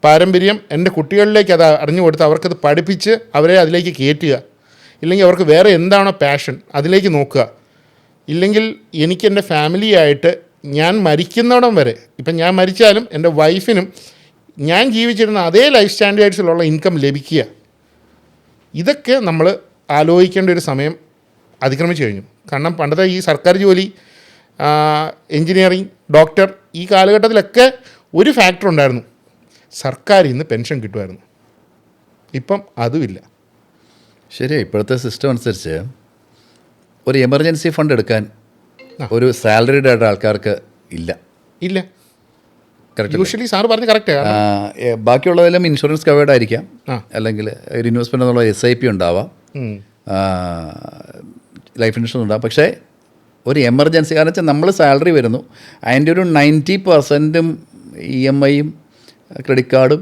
പാരമ്പര്യം എൻ്റെ കുട്ടികളിലേക്ക് അത് അറിഞ്ഞു കൊടുത്ത് അവർക്കത് പഠിപ്പിച്ച് അവരെ അതിലേക്ക് കയറ്റുക. ഇല്ലെങ്കിൽ അവർക്ക് വേറെ എന്താണോ പാഷൻ അതിലേക്ക് നോക്കുക. ഇല്ലെങ്കിൽ എനിക്ക് എൻ്റെ ഫാമിലിയായിട്ട് ഞാൻ മരിക്കുന്നിടം വരെ, ഇപ്പം ഞാൻ മരിച്ചാലും എൻ്റെ വൈഫിനും ഞാൻ ജീവിച്ചിരുന്ന അതേ ലൈഫ് സ്റ്റാൻഡേർഡ്സിലുള്ള ഇൻകം ലഭിക്കുക. ഇതൊക്കെ നമ്മൾ ആലോചിക്കേണ്ട ഒരു സമയം അതിക്രമിച്ചു കഴിഞ്ഞു. കാരണം പണ്ടത്തെ ഈ സർക്കാർ ജോലി, എൻജിനീയറിങ്, ഡോക്ടർ, ഈ കാലഘട്ടത്തിലൊക്കെ ഒരു ഫാക്ടർ ഉണ്ടായിരുന്നു, സർക്കാരിൽ നിന്ന് പെൻഷൻ കിട്ടുമായിരുന്നു. ഇപ്പം അതുമില്ല. ശരി, ഇപ്പോഴത്തെ സിസ്റ്റം അനുസരിച്ച് ഒരു എമർജൻസി ഫണ്ട് എടുക്കാൻ ഒരു സാലറീഡ് ആയിട്ട് ആൾക്കാർക്ക് ഇല്ല. യൂഷ്വലി സാറ് പറഞ്ഞ് കറക്റ്റ്. ബാക്കിയുള്ളതെല്ലാം ഇൻഷുറൻസ് കവേർഡ് ആയിരിക്കാം, അല്ലെങ്കിൽ ഒരു ഇൻവെസ്റ്റ്മെൻ്റ് എന്നുള്ള SIP ഉണ്ടാവാം, ലൈഫ് ഇൻഷുറൻസ് ഉണ്ടാവും. പക്ഷേ ഒരു എമർജൻസി, കാരണം വെച്ചാൽ നമ്മൾ സാലറി വരുന്നു, അതിൻ്റെ ഒരു 90% EMIയും ക്രെഡിറ്റ് കാർഡും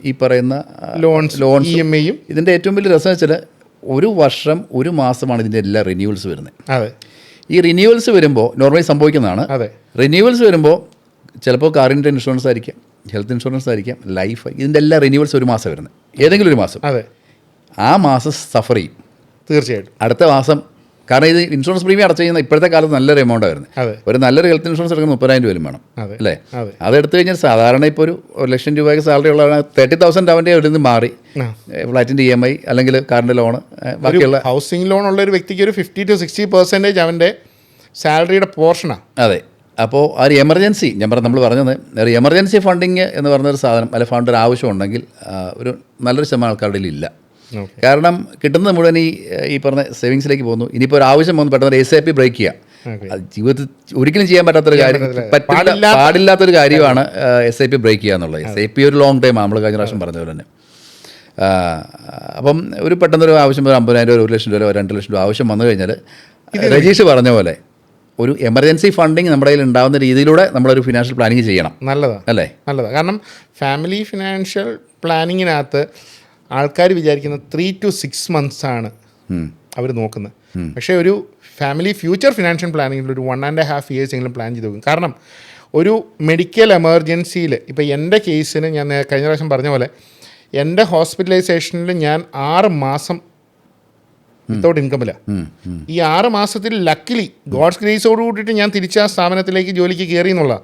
ഈ പറയുന്ന ലോൺസ് EMIയും. ഇതിൻ്റെ ഏറ്റവും വലിയ രസം വെച്ചാൽ ഒരു വർഷം ഒരു മാസമാണ് ഇതിൻ്റെ എല്ലാ റിന്യൂവൽസ് വരുന്നത്. അതെ, ഈ റിന്യൂവൽസ് വരുമ്പോൾ നോർമലി സംഭവിക്കുന്നതാണ്. അതെ, റിന്യൂവൽസ് വരുമ്പോൾ ചിലപ്പോൾ കാറിൻ്റെ ഇൻഷുറൻസ് ആയിരിക്കാം, ഹെൽത്ത് ഇൻഷുറൻസ് ആയിരിക്കാം, ലൈഫ്, ഇതിൻ്റെ എല്ലാ റിന്യൂവൽസ് ഒരു മാസം വരുന്നത്, ഏതെങ്കിലും ഒരു മാസം. അതെ, ആ മാസം സഫർ ചെയ്യും തീർച്ചയായിട്ടും. അടുത്ത മാസം, കാരണം ഇത് ഇൻഷുറൻസ് പ്രീമിയം അടച്ചു കഴിഞ്ഞാൽ ഇപ്പോഴത്തെ കാലത്ത് നല്ലൊരു എമൗണ്ട് വരുന്നത്. ഒരു നല്ലൊരു ഹെൽത്ത് ഇൻഷുറൻസ് എടുക്കുന്ന 30,000 രൂപ വേണം, അല്ലേ? അതെടുത്തു കഴിഞ്ഞാൽ സാധാരണ ഇപ്പോൾ ഒരു 1,00,000 രൂപയ്ക്ക് സാലറി ഉള്ളതാണ് 30,000 അവൻ്റെ ഒരു നിന്ന് മാറി ഫ്ലാറ്റിൻ്റെ EMI അല്ലെങ്കിൽ കാറിൻ്റെ ലോണ്, ബാക്കിയുള്ള ഹൗസിംഗ് ലോൺ ഉള്ള ഒരു വ്യക്തിക്ക് ഒരു 50 to 60% അവൻ്റെ സാലറിയുടെ പോർഷനാണ്. അതെ. അപ്പോൾ ആ ഒരു എമർജൻസി, ഞാൻ നമ്മൾ പറഞ്ഞത് ഒരു എമർജൻസി ഫണ്ടിങ് എന്ന് പറഞ്ഞൊരു സാധനം അല്ലെ ഫണ്ട് ഒരു ആവശ്യമുണ്ടെങ്കിൽ ഒരു നല്ലൊരു ശതമാനം ആൾക്കാരുടെ ഇല്ല. കാരണം കിട്ടുന്നത് മുഴുവൻ ഈ പറഞ്ഞ സേവിങ്സിലേക്ക് പോകുന്നു. ഇനിയിപ്പോൾ ഒരു ആവശ്യം വന്ന് പെട്ടെന്ന് SIP ബ്രേക്ക് ചെയ്യുക, അത് ജീവിതത്തിൽ ഒരിക്കലും ചെയ്യാൻ പറ്റാത്തൊരു കാര്യം, പാടില്ലാത്തൊരു കാര്യമാണ് SIP ബ്രേക്ക് ചെയ്യുക എന്നുള്ളത്. SIP ഒരു ലോങ് ടൈം നമ്മൾ കഴിഞ്ഞ പ്രാവശ്യം പറഞ്ഞ പോലെ തന്നെ. അപ്പം ഒരു പെട്ടെന്നൊരു ആവശ്യം, ഒരു 50,000 രൂപ, 1,00,000 രൂപ, 2,00,000 രൂപ ആവശ്യം വന്നു കഴിഞ്ഞാൽ രജീഷ് പറഞ്ഞ പോലെ ഒരു എമർജൻസി ഫണ്ടിങ് നമ്മുടെ കയ്യിൽ ഉണ്ടാകുന്ന രീതിയിലൂടെ നമ്മളൊരു ഫിനാൻഷ്യൽ പ്ലാനിങ് ചെയ്യണം. നല്ലതാണ്, അല്ലേ? നല്ലതാണ്. കാരണം ഫാമിലി ഫിനാൻഷ്യൽ പ്ലാനിങ്ങിനകത്ത് ആൾക്കാർ വിചാരിക്കുന്നത് 3 to 6 months ആണ് അവർ നോക്കുന്നത്. പക്ഷേ ഒരു ഫാമിലി ഫ്യൂച്ചർ ഫിനാൻഷ്യൽ പ്ലാനിങ്ങിൽ ഒരു 1.5 years എങ്കിലും പ്ലാൻ ചെയ്ത് നോക്കും. കാരണം ഒരു മെഡിക്കൽ എമർജൻസിയിൽ, ഇപ്പോൾ എൻ്റെ കേസിന് ഞാൻ കഴിഞ്ഞ പ്രാവശ്യം പറഞ്ഞ പോലെ എൻ്റെ ഹോസ്പിറ്റലൈസേഷനിൽ ഞാൻ 6 മാസം വിത്തൗട്ട് ഇൻകമില്ല. ഈ 6 മാസത്തിൽ ലക്കിലി ഗോഡ്സ് ഗ്രേസോട് കൂട്ടിയിട്ട് ഞാൻ തിരിച്ച് ആ സ്ഥാപനത്തിലേക്ക് ജോലിക്ക് കയറി എന്നുള്ള.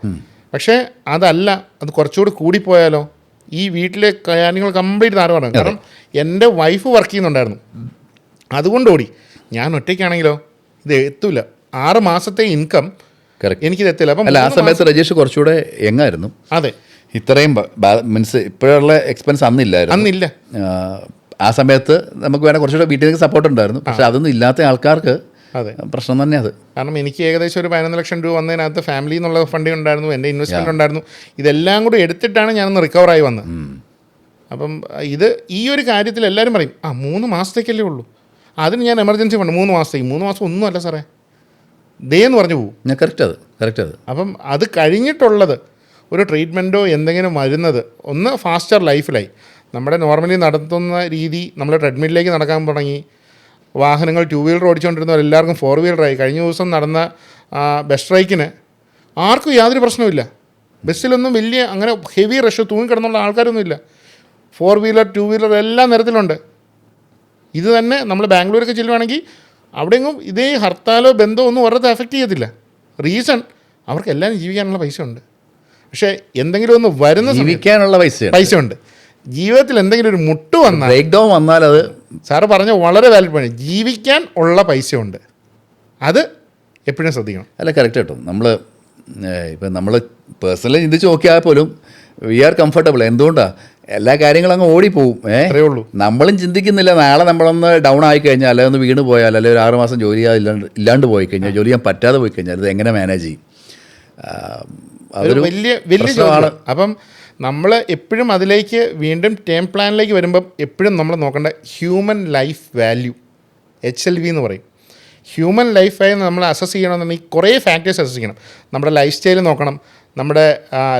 പക്ഷേ അതല്ല, അത് കുറച്ചുകൂടി കൂടിപ്പോയാലോ ഈ വീട്ടിലെ കാര്യങ്ങൾ കംപ്ലീറ്റ് താരമാണ്. കാരണം എൻ്റെ വൈഫ് വർക്ക് ചെയ്യുന്നുണ്ടായിരുന്നു, അതുകൊണ്ട് ഓടി. ഞാൻ ഒറ്റയ്ക്കാണെങ്കിലോ ഇത് എത്തൂല. 6 മാസത്തെ ഇൻകം എനിക്കിത് എത്തില്ല. അപ്പം ആ സമയത്ത് രജേഷ് കുറച്ചുകൂടെ എങ്ങായിരുന്നു. അതെ, ഇത്രയും മീൻസ് ഇപ്പോഴുള്ള എക്സ്പെൻസ് അന്നില്ല. ആ സമയത്ത് നമുക്ക് വേണേൽ കുറച്ചുകൂടെ വീട്ടിലേക്ക് സപ്പോർട്ട് ഉണ്ടായിരുന്നു. പക്ഷെ അതൊന്നും ഇല്ലാത്ത ആൾക്കാർക്ക് അതെ പ്രശ്നം തന്നെ അത്. കാരണം എനിക്ക് ഏകദേശം ഒരു 11 ലക്ഷം രൂപ വന്നതിനകത്ത് ഫാമിലി എന്നുള്ള ഫണ്ടിങ് ഉണ്ടായിരുന്നു, എൻ്റെ ഇൻവെസ്റ്റ്മെൻറ്റ് ഉണ്ടായിരുന്നു. ഇതെല്ലാം കൂടി എടുത്തിട്ടാണ് ഞാനൊന്ന് റിക്കവറായി വന്നത്. അപ്പം ഇത് ഈ ഒരു കാര്യത്തിൽ എല്ലാവരും പറയും 3 മാസത്തേക്കല്ലേ ഉള്ളൂ, അതിന് ഞാൻ എമർജൻസി ഫണ്ട് 3 മാസത്തേക്ക്. 3 മാസം ഒന്നുമല്ല സാറേ, ദേ എന്ന് പറഞ്ഞു പോകും. ഞാൻ കറക്റ്റ് അത്. അപ്പം അത് കഴിഞ്ഞിട്ടുള്ളത് ഒരു ട്രീറ്റ്മെൻറ്റോ എന്തെങ്കിലും വരുന്നത് ഒന്ന് ഫാസ്റ്റർ ലൈഫിലായി. നമ്മുടെ നോർമലി നടത്തുന്ന രീതി നമ്മൾ ട്രെഡ്മില്ലിലേക്ക് നടക്കാൻ തുടങ്ങി. വാഹനങ്ങൾ 2 വീലർ ഓടിച്ചുകൊണ്ടിരുന്നവർ എല്ലാവർക്കും 4 വീലറായി. കഴിഞ്ഞ ദിവസം നടന്ന ബസ് സ്ട്രൈക്കിന് ആർക്കും യാതൊരു പ്രശ്നവുമില്ല. ബസ്സിലൊന്നും വലിയ അങ്ങനെ ഹെവി റഷ് തൂങ്ങിക്കിടന്നുള്ള ആൾക്കാരൊന്നുമില്ല. 4 വീലർ 2 വീലർ എല്ലാ നിരത്തിലുണ്ട്. ഇത് തന്നെ നമ്മൾ ബാംഗ്ലൂരൊക്കെ ചെല്ലുവാണെങ്കിൽ അവിടെയെങ്കിലും ഇതേ ഹർത്താലോ ബന്ധമോ ഒന്നും ഒരിടത്ത് എഫക്റ്റ് ചെയ്യത്തില്ല. റീസൺ അവർക്ക് എല്ലാവരും ജീവിക്കാനുള്ള പൈസ ഉണ്ട്. പക്ഷേ എന്തെങ്കിലും ഒന്ന് വരുന്ന ജീവിക്കാനുള്ള പൈസ ഉണ്ട്. ജീവിതത്തിൽ എന്തെങ്കിലും ഒരു മുട്ട് വന്നാൽ, ബ്രേക്ക് ഡൗൺ വന്നാൽ, അത് സാറ് പറഞ്ഞ വളരെ വാലിഡ് പോയിന്റ്. ജീവിക്കാൻ ഉള്ള പൈസ ഉണ്ട്, അത് എപ്പോഴും ശ്രദ്ധിക്കണം. അല്ല, കറക്റ്റ് കേട്ടോ. ഇപ്പം നമ്മൾ പേഴ്സണലി ചിന്തിച്ച് നോക്കിയാൽ പോലും വി ആർ കംഫർട്ടബിൾ. എന്തുകൊണ്ടാണ്? എല്ലാ കാര്യങ്ങളും അങ്ങ് ഓടിപ്പോവും. ഉള്ളൂ. നമ്മളും ചിന്തിക്കുന്നില്ല നാളെ നമ്മളൊന്ന് ഡൗൺ ആയി കഴിഞ്ഞാൽ, അല്ലെങ്കിൽ ഒന്ന് വീണ് പോയാൽ, അല്ലെങ്കിൽ ഒരു 6 മാസം ജോലി ഇല്ലാണ്ട് പോയി കഴിഞ്ഞാൽ, ജോലി ചെയ്യാൻ പറ്റാതെ പോയി കഴിഞ്ഞാൽ ഇത് എങ്ങനെ മാനേജ് ചെയ്യും? അതൊരു വലിയ ജോലിയാണ്. അപ്പം നമ്മൾ എപ്പോഴും അതിലേക്ക് വീണ്ടും ടേം പ്ലാനിലേക്ക് വരുമ്പം എപ്പോഴും നമ്മൾ നോക്കേണ്ട ഹ്യൂമൻ ലൈഫ് വാല്യൂ, HLV എന്ന് പറയും. ഹ്യൂമൻ ലൈഫ് വാല്യൂ നമ്മൾ അസസ് ചെയ്യണമെന്നുണ്ടെങ്കിൽ കുറേ ഫാക്ടേഴ്സ് അസസ് ചെയ്യണം. നമ്മുടെ ലൈഫ് സ്റ്റൈൽ നോക്കണം, നമ്മുടെ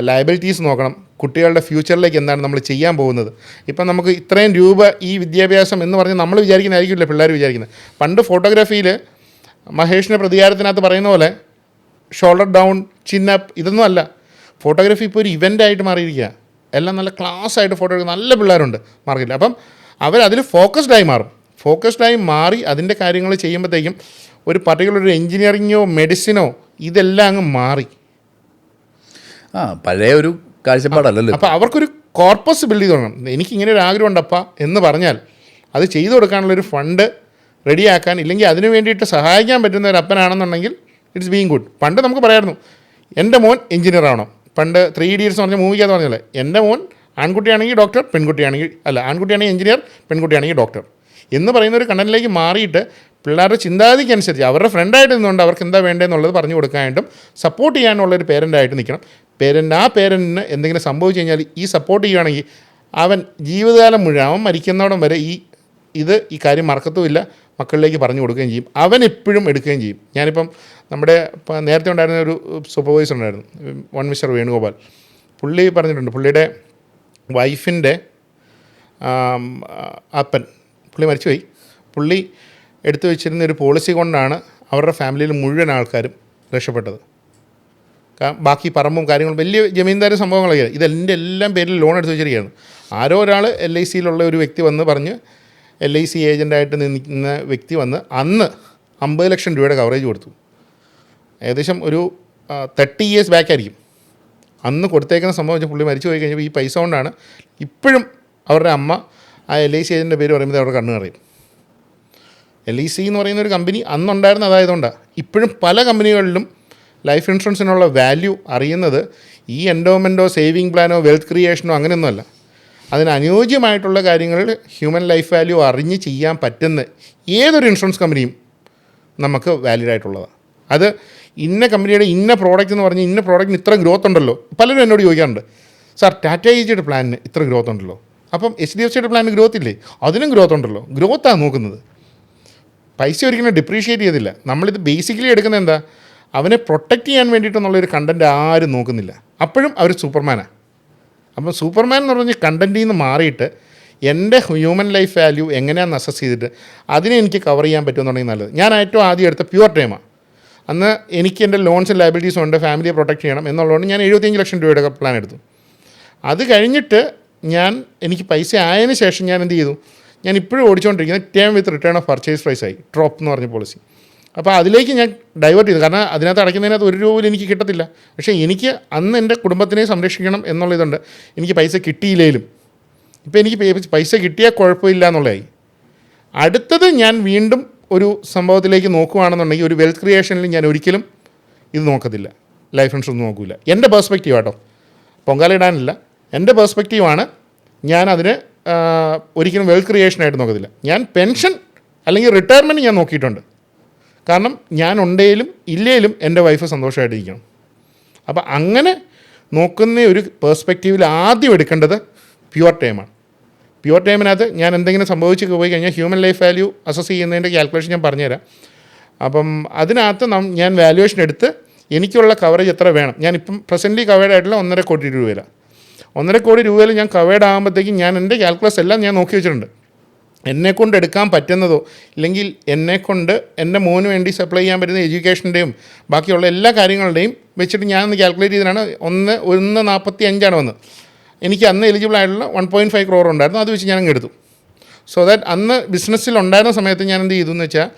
ലയബിലിറ്റീസ് നോക്കണം, കുട്ടികളുടെ ഫ്യൂച്ചറിലേക്ക് എന്താണ് നമ്മൾ ചെയ്യാൻ പോകുന്നത്. ഇപ്പം നമുക്ക് ഇത്രയും രൂപ ഈ വിദ്യാഭ്യാസം എന്ന് പറഞ്ഞ് നമ്മൾ വിചാരിക്കുന്നതായിരിക്കില്ല പിള്ളേർ വിചാരിക്കുന്നത്. പണ്ട് ഫോട്ടോഗ്രാഫിയിൽ മഹേഷിൻ്റെ പ്രതികാരത്തിനകത്ത് പറയുന്ന പോലെ ഷോൾഡർ ഡൗൺ, ചിന്നപ്പ്, ഇതൊന്നും അല്ല. ഫോട്ടോഗ്രാഫി ഇപ്പോൾ ഒരു ഇവൻ്റായിട്ട് മാറിയിരിക്കുക. എല്ലാം നല്ല ക്ലാസ്സായിട്ട് ഫോട്ടോഗ്രാഫി നല്ല പിള്ളേരുണ്ട് മാർക്കറ്റിൽ. അപ്പം അവരതിൽ ഫോക്കസ്ഡായി മാറി അതിൻ്റെ കാര്യങ്ങൾ ചെയ്യുമ്പോഴത്തേക്കും ഒരു പർട്ടിക്കുലർ ഒരു എൻജിനീയറിങ്ങോ മെഡിസിനോ ഇതെല്ലാം അങ്ങ് മാറി. പഴയ ഒരു കാഴ്ചപ്പാടല്ലല്ലോ. അപ്പോൾ അവർക്കൊരു കോർപ്പസ് ബിൽഡ് ചെയ്ത് തുടങ്ങണം. എനിക്കിങ്ങനെ ഒരു ആഗ്രഹം ഉണ്ടപ്പാ എന്ന് പറഞ്ഞാൽ അത് ചെയ്തു കൊടുക്കാനുള്ളൊരു ഫണ്ട് റെഡിയാക്കാൻ, ഇല്ലെങ്കിൽ അതിന് വേണ്ടിയിട്ട് സഹായിക്കാൻ പറ്റുന്ന ഒരു അപ്പനാണെന്നുണ്ടെങ്കിൽ ഇറ്റ്സ് ബീങ് ഗുഡ്. പണ്ട് നമുക്ക് പറയായിരുന്നു എൻ്റെ മോൻ എഞ്ചിനീയർ ആവണം. പണ്ട് 3 Idiots എന്ന് പറഞ്ഞ മൂവിക്കകത്ത് പറഞ്ഞല്ലേ, എൻ്റെ മോൻ ആൺകുട്ടിയാണെങ്കിൽ ഡോക്ടർ, പെൺകുട്ടിയാണെങ്കിൽ ആൺകുട്ടിയാണെങ്കിൽ എഞ്ചിനീയർ, പെൺകുട്ടിയാണെങ്കിൽ ഡോക്ടർ എന്ന് പറയുന്ന ഒരു കണ്ടന്റിലേക്ക് മാറിയിട്ട് പിള്ളേരുടെ ചിന്താഗതിക്കനുസരിച്ച് അവരുടെ ഫ്രണ്ടായിട്ട് നിന്നുകൊണ്ട് അവർക്ക് എന്താ വേണ്ടതെന്നുള്ളത് പറഞ്ഞു കൊടുക്കാനായിട്ടും സപ്പോർട്ട് ചെയ്യാനുള്ളൊരു പേരൻ്റായിട്ട് നിൽക്കണം. പേരൻറ്റിന് എന്തെങ്കിലും സംഭവിച്ചു കഴിഞ്ഞാൽ ഈ സപ്പോർട്ട് ചെയ്യുകയാണെങ്കിൽ അവൻ ജീവിതകാലം മുഴുവൻ അവൻ മരിക്കുന്നിടം വരെ ഈ കാര്യം മറക്കത്തുമില്ല, മക്കളിലേക്ക് പറഞ്ഞു കൊടുക്കുകയും ചെയ്യും, അവൻ എപ്പോഴും എടുക്കുകയും ചെയ്യും. ഞാനിപ്പം നേരത്തെ ഉണ്ടായിരുന്ന ഒരു സൂപ്പർവൈസർ ഉണ്ടായിരുന്നു, മിസ്റ്റർ വേണുഗോപാൽ. പുള്ളി പറഞ്ഞിട്ടുണ്ട്, പുള്ളിയുടെ വൈഫിൻ്റെ അപ്പൻ പുള്ളി മരിച്ചുപോയി. പുള്ളി എടുത്തു വെച്ചിരുന്ന ഒരു പോളിസി കൊണ്ടാണ് അവരുടെ ഫാമിലിയിൽ മുഴുവൻ ആൾക്കാരും രക്ഷപ്പെട്ടത്. ബാക്കി പറമ്പും കാര്യങ്ങളും വലിയ ജമീന്ദാർ സംഭവങ്ങളൊക്കെയാണ്. ഇതെൻ്റെ എല്ലാം പേരിൽ ലോൺ എടുത്ത് വെച്ചിരിക്കുകയാണ്. ആരോ ഒരാൾ LICയിലുള്ള ഒരു വ്യക്തി വന്ന് പറഞ്ഞ്, LIC ഏജൻ്റായിട്ട് നിൽക്കുന്ന വ്യക്തി വന്ന് അന്ന് 50 ലക്ഷം രൂപയുടെ കവറേജ് കൊടുത്തു. ഏകദേശം ഒരു 30 years ബാക്ക് ആയിരിക്കും അന്ന് കൊടുത്തേക്കുന്ന സംഭവം വെച്ചാൽ. പുള്ളി മരിച്ചു പോയി കഴിഞ്ഞപ്പോൾ ഈ പൈസ കൊണ്ടാണ് ഇപ്പോഴും അവരുടെ അമ്മ ആ LIC ഏജൻ്റെ പേര് പറയുമ്പോൾ അവരുടെ കണ്ണ് നിറയും. LIC എന്ന് പറയുന്ന ഒരു കമ്പനി അന്നുണ്ടായിരുന്ന അതായതുകൊണ്ടാണ് ഇപ്പോഴും പല കമ്പനികളിലും ലൈഫ് ഇൻഷുറൻസിനുള്ള വാല്യൂ അറിയുന്നത് ഈ എൻഡോമെൻറ്റോ സേവിങ് പ്ലാനോ വെൽത്ത് ക്രിയേഷനോ അങ്ങനെയൊന്നുമല്ല. അതിന് അനുയോജ്യമായിട്ടുള്ള കാര്യങ്ങളിൽ ഹ്യൂമൻ ലൈഫ് വാല്യൂ അറിഞ്ഞ് ചെയ്യാൻ പറ്റുന്ന ഏതൊരു ഇൻഷുറൻസ് കമ്പനിയും നമുക്ക് വാലിഡ് ആയിട്ടുള്ളതാണ്. അത് ഇന്ന കമ്പനിയുടെ ഇന്ന പ്രോഡക്റ്റ് എന്ന് പറഞ്ഞ് ഇന്ന പ്രോഡക്റ്റിന് ഇത്ര ഗ്രോത്ത് ഉണ്ടല്ലോ. പലരും എന്നോട് ചോദിക്കാറുണ്ട്, സാർ ടാറ്റ ഏജിയുടെ പ്ലാനിന് ഇത്ര ഗ്രോത്ത് ഉണ്ടല്ലോ, അപ്പം HDFCയുടെ പ്ലാനിന് ഗ്രോത്ത് ഇല്ലേ? അതിനും ഗ്രോത്ത് ഉണ്ടല്ലോ. ഗ്രോത്താണ് നോക്കുന്നത്, പൈസ ഒരിക്കലും ഡിപ്രീഷിയേറ്റ് ചെയ്തില്ല. നമ്മളിത് ബേസിക്കലി എടുക്കുന്നത് എന്താ, അവനെ പ്രൊട്ടക്റ്റ് ചെയ്യാൻ വേണ്ടിയിട്ടെന്നുള്ളൊരു കണ്ടൻറ്റ് ആരും നോക്കുന്നില്ല. അപ്പോഴും അവർ സൂപ്പർമാനാണ്. അപ്പം സൂപ്പർമാൻ എന്ന് പറഞ്ഞ് കണ്ടൻറ്റിൽ നിന്ന് മാറിയിട്ട് എൻ്റെ ഹ്യൂമൻ ലൈഫ് വാല്യൂ എങ്ങനെയാണെന്ന് അസസ് ചെയ്തിട്ട് അതിനെ എനിക്ക് കവർ ചെയ്യാൻ പറ്റുമെന്നുണ്ടെങ്കിൽ നല്ലത്. ഞാൻ ഏറ്റവും ആദ്യം എടുത്ത പ്യുവർ ടൈമാണ്. അന്ന് എനിക്ക് എൻ്റെ ലോൺസും ലയബിലിറ്റീസും ഉണ്ട്, ഫാമിലിയെ പ്രൊട്ടക്റ്റ് ചെയ്യണം എന്നുള്ളതുകൊണ്ട് ഞാൻ 75 ലക്ഷം രൂപയുടെ പ്ലാൻ എടുത്തു. അത് കഴിഞ്ഞിട്ട് എനിക്ക് പൈസ ആയതിനു ശേഷം ഞാൻ എന്ത് ചെയ്തു, ഞാൻ ഇപ്പോഴും ഓടിച്ചുകൊണ്ടിരിക്കുന്നത് term with return of purchase price ആയി, ഡ്രോപ്പ് എന്ന് പറഞ്ഞ പോളിസി. അപ്പോൾ അതിലേക്ക് ഞാൻ ഡൈവേർട്ട് ചെയ്തു. കാരണം അതിനകത്ത് അടയ്ക്കുന്നതിനകത്ത് 1 രൂപ പോലും എനിക്ക് കിട്ടത്തില്ല. പക്ഷേ എനിക്ക് അന്ന് എൻ്റെ കുടുംബത്തിനെ സംരക്ഷിക്കണം എന്നുള്ളതുണ്ട്. എനിക്ക് പൈസ കിട്ടിയില്ലേലും ഇപ്പോൾ എനിക്ക് പൈസ കിട്ടിയാൽ കുഴപ്പമില്ല എന്നുള്ളതായി. അടുത്തത് ഞാൻ വീണ്ടും ഒരു സംഭവത്തിലേക്ക് നോക്കുകയാണെന്നുണ്ടെങ്കിൽ ഒരു വെൽത്ത് ക്രിയേഷനിൽ ഞാൻ ഒരിക്കലും ഇത് നോക്കത്തില്ല, ലൈഫ് ഇൻഷുറൻസ് നോക്കില്ല. എൻ്റെ പേഴ്സ്പെക്റ്റീവ് ആട്ടോ, പൊങ്കാലിടാനില്ല, എൻ്റെ പേഴ്സ്പെക്റ്റീവാണ്. ഞാൻ അതിന് ഒരിക്കലും വെൽത്ത് ക്രിയേഷനായിട്ട് നോക്കത്തില്ല. ഞാൻ പെൻഷൻ അല്ലെങ്കിൽ റിട്ടയർമെൻറ്റ് ഞാൻ നോക്കിയിട്ടുണ്ട്. കാരണം ഞാൻ ഉണ്ടെങ്കിലും ഇല്ലേലും എൻ്റെ വൈഫ് സന്തോഷമായിട്ടിരിക്കണം. അപ്പോൾ അങ്ങനെ നോക്കുന്ന ഒരു പേഴ്സ്പെക്റ്റീവിൽ ആദ്യം എടുക്കേണ്ടത് പ്യുവർ ടൈമാണ്. പ്യുവർ ടൈമിനകത്ത് ഞാൻ എന്തെങ്കിലും സംഭവിച്ച് പോയി കഴിഞ്ഞാൽ ഹ്യൂമൻ ലൈഫ് വാല്യൂ അസസ് ചെയ്യുന്നതിൻ്റെ കാൽക്കുലേഷൻ ഞാൻ പറഞ്ഞുതരാം. അപ്പം അതിനകത്ത് ഞാൻ വാല്യുവേഷൻ എടുത്ത് എനിക്കുള്ള കവറേജ് എത്ര വേണം. ഞാനിപ്പം പ്രസൻ്റ്ലി കവേർഡ് ആയിട്ടുള്ള 1.5 കോടി രൂപയിലാണ്. 1.5 കോടി രൂപയിൽ ഞാൻ കവേർഡ് ആകുമ്പോഴത്തേക്കും ഞാൻ എൻ്റെ കാൽക്കുലേഷൻ എല്ലാം ഞാൻ നോക്കി വെച്ചിട്ടുണ്ട്. എന്നെക്കൊണ്ട് എടുക്കാൻ പറ്റുന്നതോ ഇല്ലെങ്കിൽ എന്നെക്കൊണ്ട് എൻ്റെ മോന് വേണ്ടി സപ്ലൈ ചെയ്യാൻ പറ്റുന്ന എഡ്യൂക്കേഷൻ്റെയും ബാക്കിയുള്ള എല്ലാ കാര്യങ്ങളുടെയും വെച്ചിട്ട് ഞാനൊന്ന് കാൽക്കുലേറ്റ് ചെയ്തതാണ് 1.45 വന്നത്. എനിക്ക് അന്ന് എലിജിബിൾ ആയിട്ടുള്ള 1.5 crore ഉണ്ടായിരുന്നു. അത് വെച്ച് ഞാനങ്ങ് എടുത്തു. സോ ദാറ്റ് അന്ന് ബിസിനസ്സിൽ ഉണ്ടായിരുന്ന സമയത്ത് ഞാൻ എന്ത് ചെയ്തു എന്ന് വെച്ചാൽ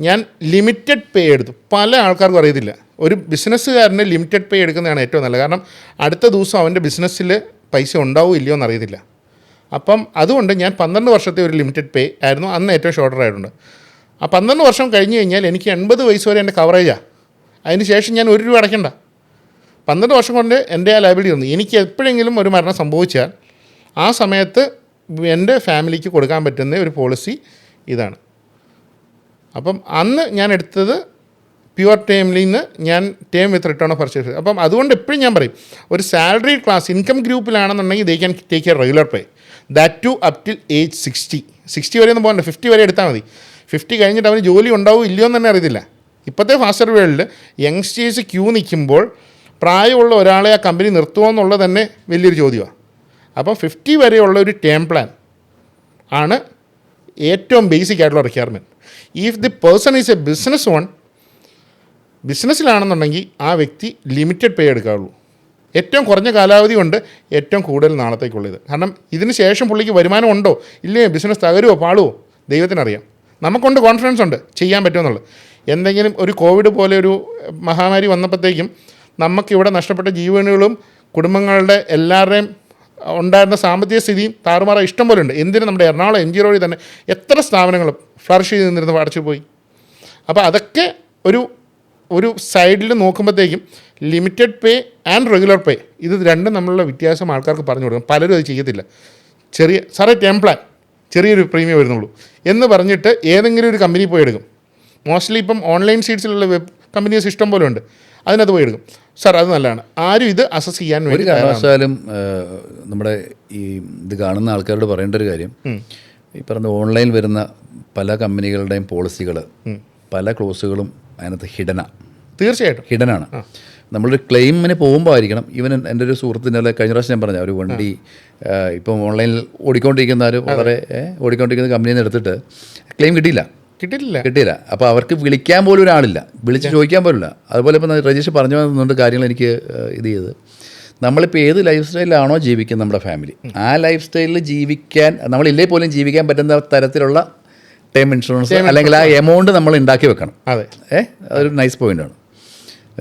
ഞാൻ ലിമിറ്റഡ് പേ എടുത്തു. പല ആൾക്കാർക്കും അറിയത്തില്ല, ഒരു ബിസിനസ്സുകാരന് ലിമിറ്റഡ് പേ എടുക്കുന്നതാണ് ഏറ്റവും നല്ലത്. കാരണം അടുത്ത ദിവസം അവൻ്റെ ബിസിനസ്സിൽ പൈസ ഉണ്ടാവുമോ ഇല്ലയോ എന്നറിയത്തില്ല. അപ്പം അതുകൊണ്ട് ഞാൻ 12 വർഷത്തെ ഒരു ലിമിറ്റഡ് പേ ആയിരുന്നു അന്ന് ഏറ്റവും ഷോർട്ടർ ആയിട്ടുണ്ട്. ആ 12 വർഷം കഴിഞ്ഞ് കഴിഞ്ഞാൽ എനിക്ക് 80 വയസ്സ് വരെ എൻ്റെ കവറേജാണ്. അതിന് ശേഷം ഞാൻ 1 രൂപ അടയ്ക്കണ്ട. 12 വർഷം കൊണ്ട് എൻ്റെ ആ ലയബിലിറ്റി വന്നു. എനിക്ക് എപ്പോഴെങ്കിലും ഒരു മരണം സംഭവിച്ചാൽ ആ സമയത്ത് എൻ്റെ ഫാമിലിക്ക് കൊടുക്കാൻ പറ്റുന്ന ഒരു പോളിസി ഇതാണ്. അപ്പം അന്ന് ഞാൻ എടുത്തത് പ്യുവർ ടേമിൽ നിന്ന് ഞാൻ term with return of purchase. അപ്പം അതുകൊണ്ട് എപ്പോഴും ഞാൻ പറയും, ഒരു സാലറി ക്ലാസ് ഇൻകം ഗ്രൂപ്പിലാണെന്നുണ്ടെങ്കിൽ they can take a regular pay, that to up till age 60 വരെ ഒന്നും പോകണ്ട, 50 വരെ എടുത്താൽ മതി. 50 കഴിഞ്ഞിട്ട് അവന് ജോലി ഉണ്ടാവും ഇല്ലയോ എന്ന് തന്നെ അറിയത്തില്ല. ഇപ്പോഴത്തെ ഫാസ്റ്റർ വേൾഡിൽ യങ്സ്റ്റേഴ്സ് ക്യൂ നിൽക്കുമ്പോൾ പ്രായമുള്ള ഒരാളെ ആ കമ്പനി നിർത്തുമോ എന്നുള്ളത് തന്നെ വലിയൊരു ചോദ്യമാണ്. അപ്പം 50 വരെയുള്ള ഒരു ടേം പ്ലാൻ ആണ് ഏറ്റവും ബേസിക് ആയിട്ടുള്ള requirement. If the person is a business own, ബിസിനസ്സിലാണെന്നുണ്ടെങ്കിൽ ആ വ്യക്തി ലിമിറ്റഡ് പേ എടുക്കാവുള്ളൂ. ഏറ്റവും കുറഞ്ഞ കാലാവധി കൊണ്ട് ഏറ്റവും കൂടുതൽ നാളത്തേക്കുള്ളത്. കാരണം ഇതിന് ശേഷം പുള്ളിക്ക് വരുമാനം ഉണ്ടോ ഇല്ലേ, ബിസിനസ് തകരുമോ പാളുമോ ദൈവത്തിനറിയാം. നമുക്കുണ്ട്, കോൺഫിഡൻസ് ഉണ്ട്, ചെയ്യാൻ പറ്റുമെന്നുള്ളത്. എന്തെങ്കിലും ഒരു കോവിഡ് പോലെ ഒരു മഹാമാരി വന്നപ്പോഴത്തേക്കും നമുക്കിവിടെ നഷ്ടപ്പെട്ട ജീവനുകളും കുടുംബങ്ങളുടെ എല്ലാവരുടെയും ഉണ്ടായിരുന്ന സാമ്പത്തിക സ്ഥിതിയും താറുമാറ ഇഷ്ടം പോലെ ഉണ്ട്. എന്തിനും നമ്മുടെ എറണാകുളം MG റോഡിൽ തന്നെ എത്ര സ്ഥാപനങ്ങൾ ഫ്ലറിഷ് ചെയ്ത് നിന്നിരുന്ന് അടച്ചു പോയി. അപ്പോൾ അതൊക്കെ ഒരു സൈഡിൽ നോക്കുമ്പോഴത്തേക്കും ലിമിറ്റഡ് പേ ആൻഡ് റെഗുലർ പേ ഇത് രണ്ടും തമ്മിലുള്ള വ്യത്യാസം ആൾക്കാർക്ക് പറഞ്ഞു കൊടുക്കും. പലരും അത് ചെയ്യത്തില്ല. സാറേ ടേം പ്ലാൻ ചെറിയൊരു പ്രീമിയം വരുന്നുള്ളൂ എന്ന് പറഞ്ഞിട്ട് ഏതെങ്കിലും ഒരു കമ്പനി പോയി എടുക്കും. മോസ്റ്റ്ലി ഇപ്പം ഓൺലൈൻ സീറ്റ്സിലുള്ള വെബ് കമ്പനീസ് ഇഷ്ടം പോലെ ഉണ്ട്. അതിനകത്ത് പോയി എടുക്കും. സാർ അത് നല്ലതാണ്. ആരും ഇത് അസസ് ചെയ്യാൻ ഒരു വേണ്ടി കാരണവശാലും നമ്മുടെ ഈ ഇത് കാണുന്ന ആൾക്കാരോട് പറയേണ്ട ഒരു കാര്യം, ഈ പറഞ്ഞ ഓൺലൈൻ വരുന്ന പല കമ്പനികളുടെയും പോളിസികൾ പല ക്ലോസുകളും അതിനകത്ത് തീർച്ചയായിട്ടും ഹിഡനാണ്. നമ്മളൊരു ക്ലെയിമിന് പോകുമ്പോൾ ആയിരിക്കണം. ഈവൻ എൻ്റെ ഒരു സുഹൃത്തിൻ്റെ കഴിഞ്ഞ പ്രാവശ്യം ഞാൻ പറഞ്ഞ ഒരു വണ്ടി ഇപ്പം ഓൺലൈനിൽ ഓടിക്കൊണ്ടിരിക്കുന്ന ഒരു വളരെ ഓടിക്കൊണ്ടിരിക്കുന്ന കമ്പനിയിൽ നിന്ന് എടുത്തിട്ട് ക്ലെയിം കിട്ടിയില്ല. അപ്പോൾ അവർക്ക് വിളിക്കാൻ പോലും ഒരാളില്ല, വിളിച്ച് ചോദിക്കാൻ പോലില്ല. അതുപോലെ ഇപ്പം രജീഷ് പറഞ്ഞു വന്നുകൊണ്ട് കാര്യങ്ങൾ എനിക്ക് ഇത് ചെയ്ത്, നമ്മളിപ്പോൾ ഏത് ലൈഫ് സ്റ്റൈലിലാണോ ജീവിക്കുന്നത് നമ്മുടെ ഫാമിലി, ആ ലൈഫ് സ്റ്റൈലിൽ ജീവിക്കാൻ നമ്മളില്ലേ പോലും ജീവിക്കാൻ പറ്റുന്ന തരത്തിലുള്ള ടേം ഇൻഷുറൻസ് അല്ലെങ്കിൽ ആ എമൗണ്ട് നമ്മൾ ഉണ്ടാക്കി വെക്കണം. അതൊരു നൈസ് പോയിൻ്റാണ്.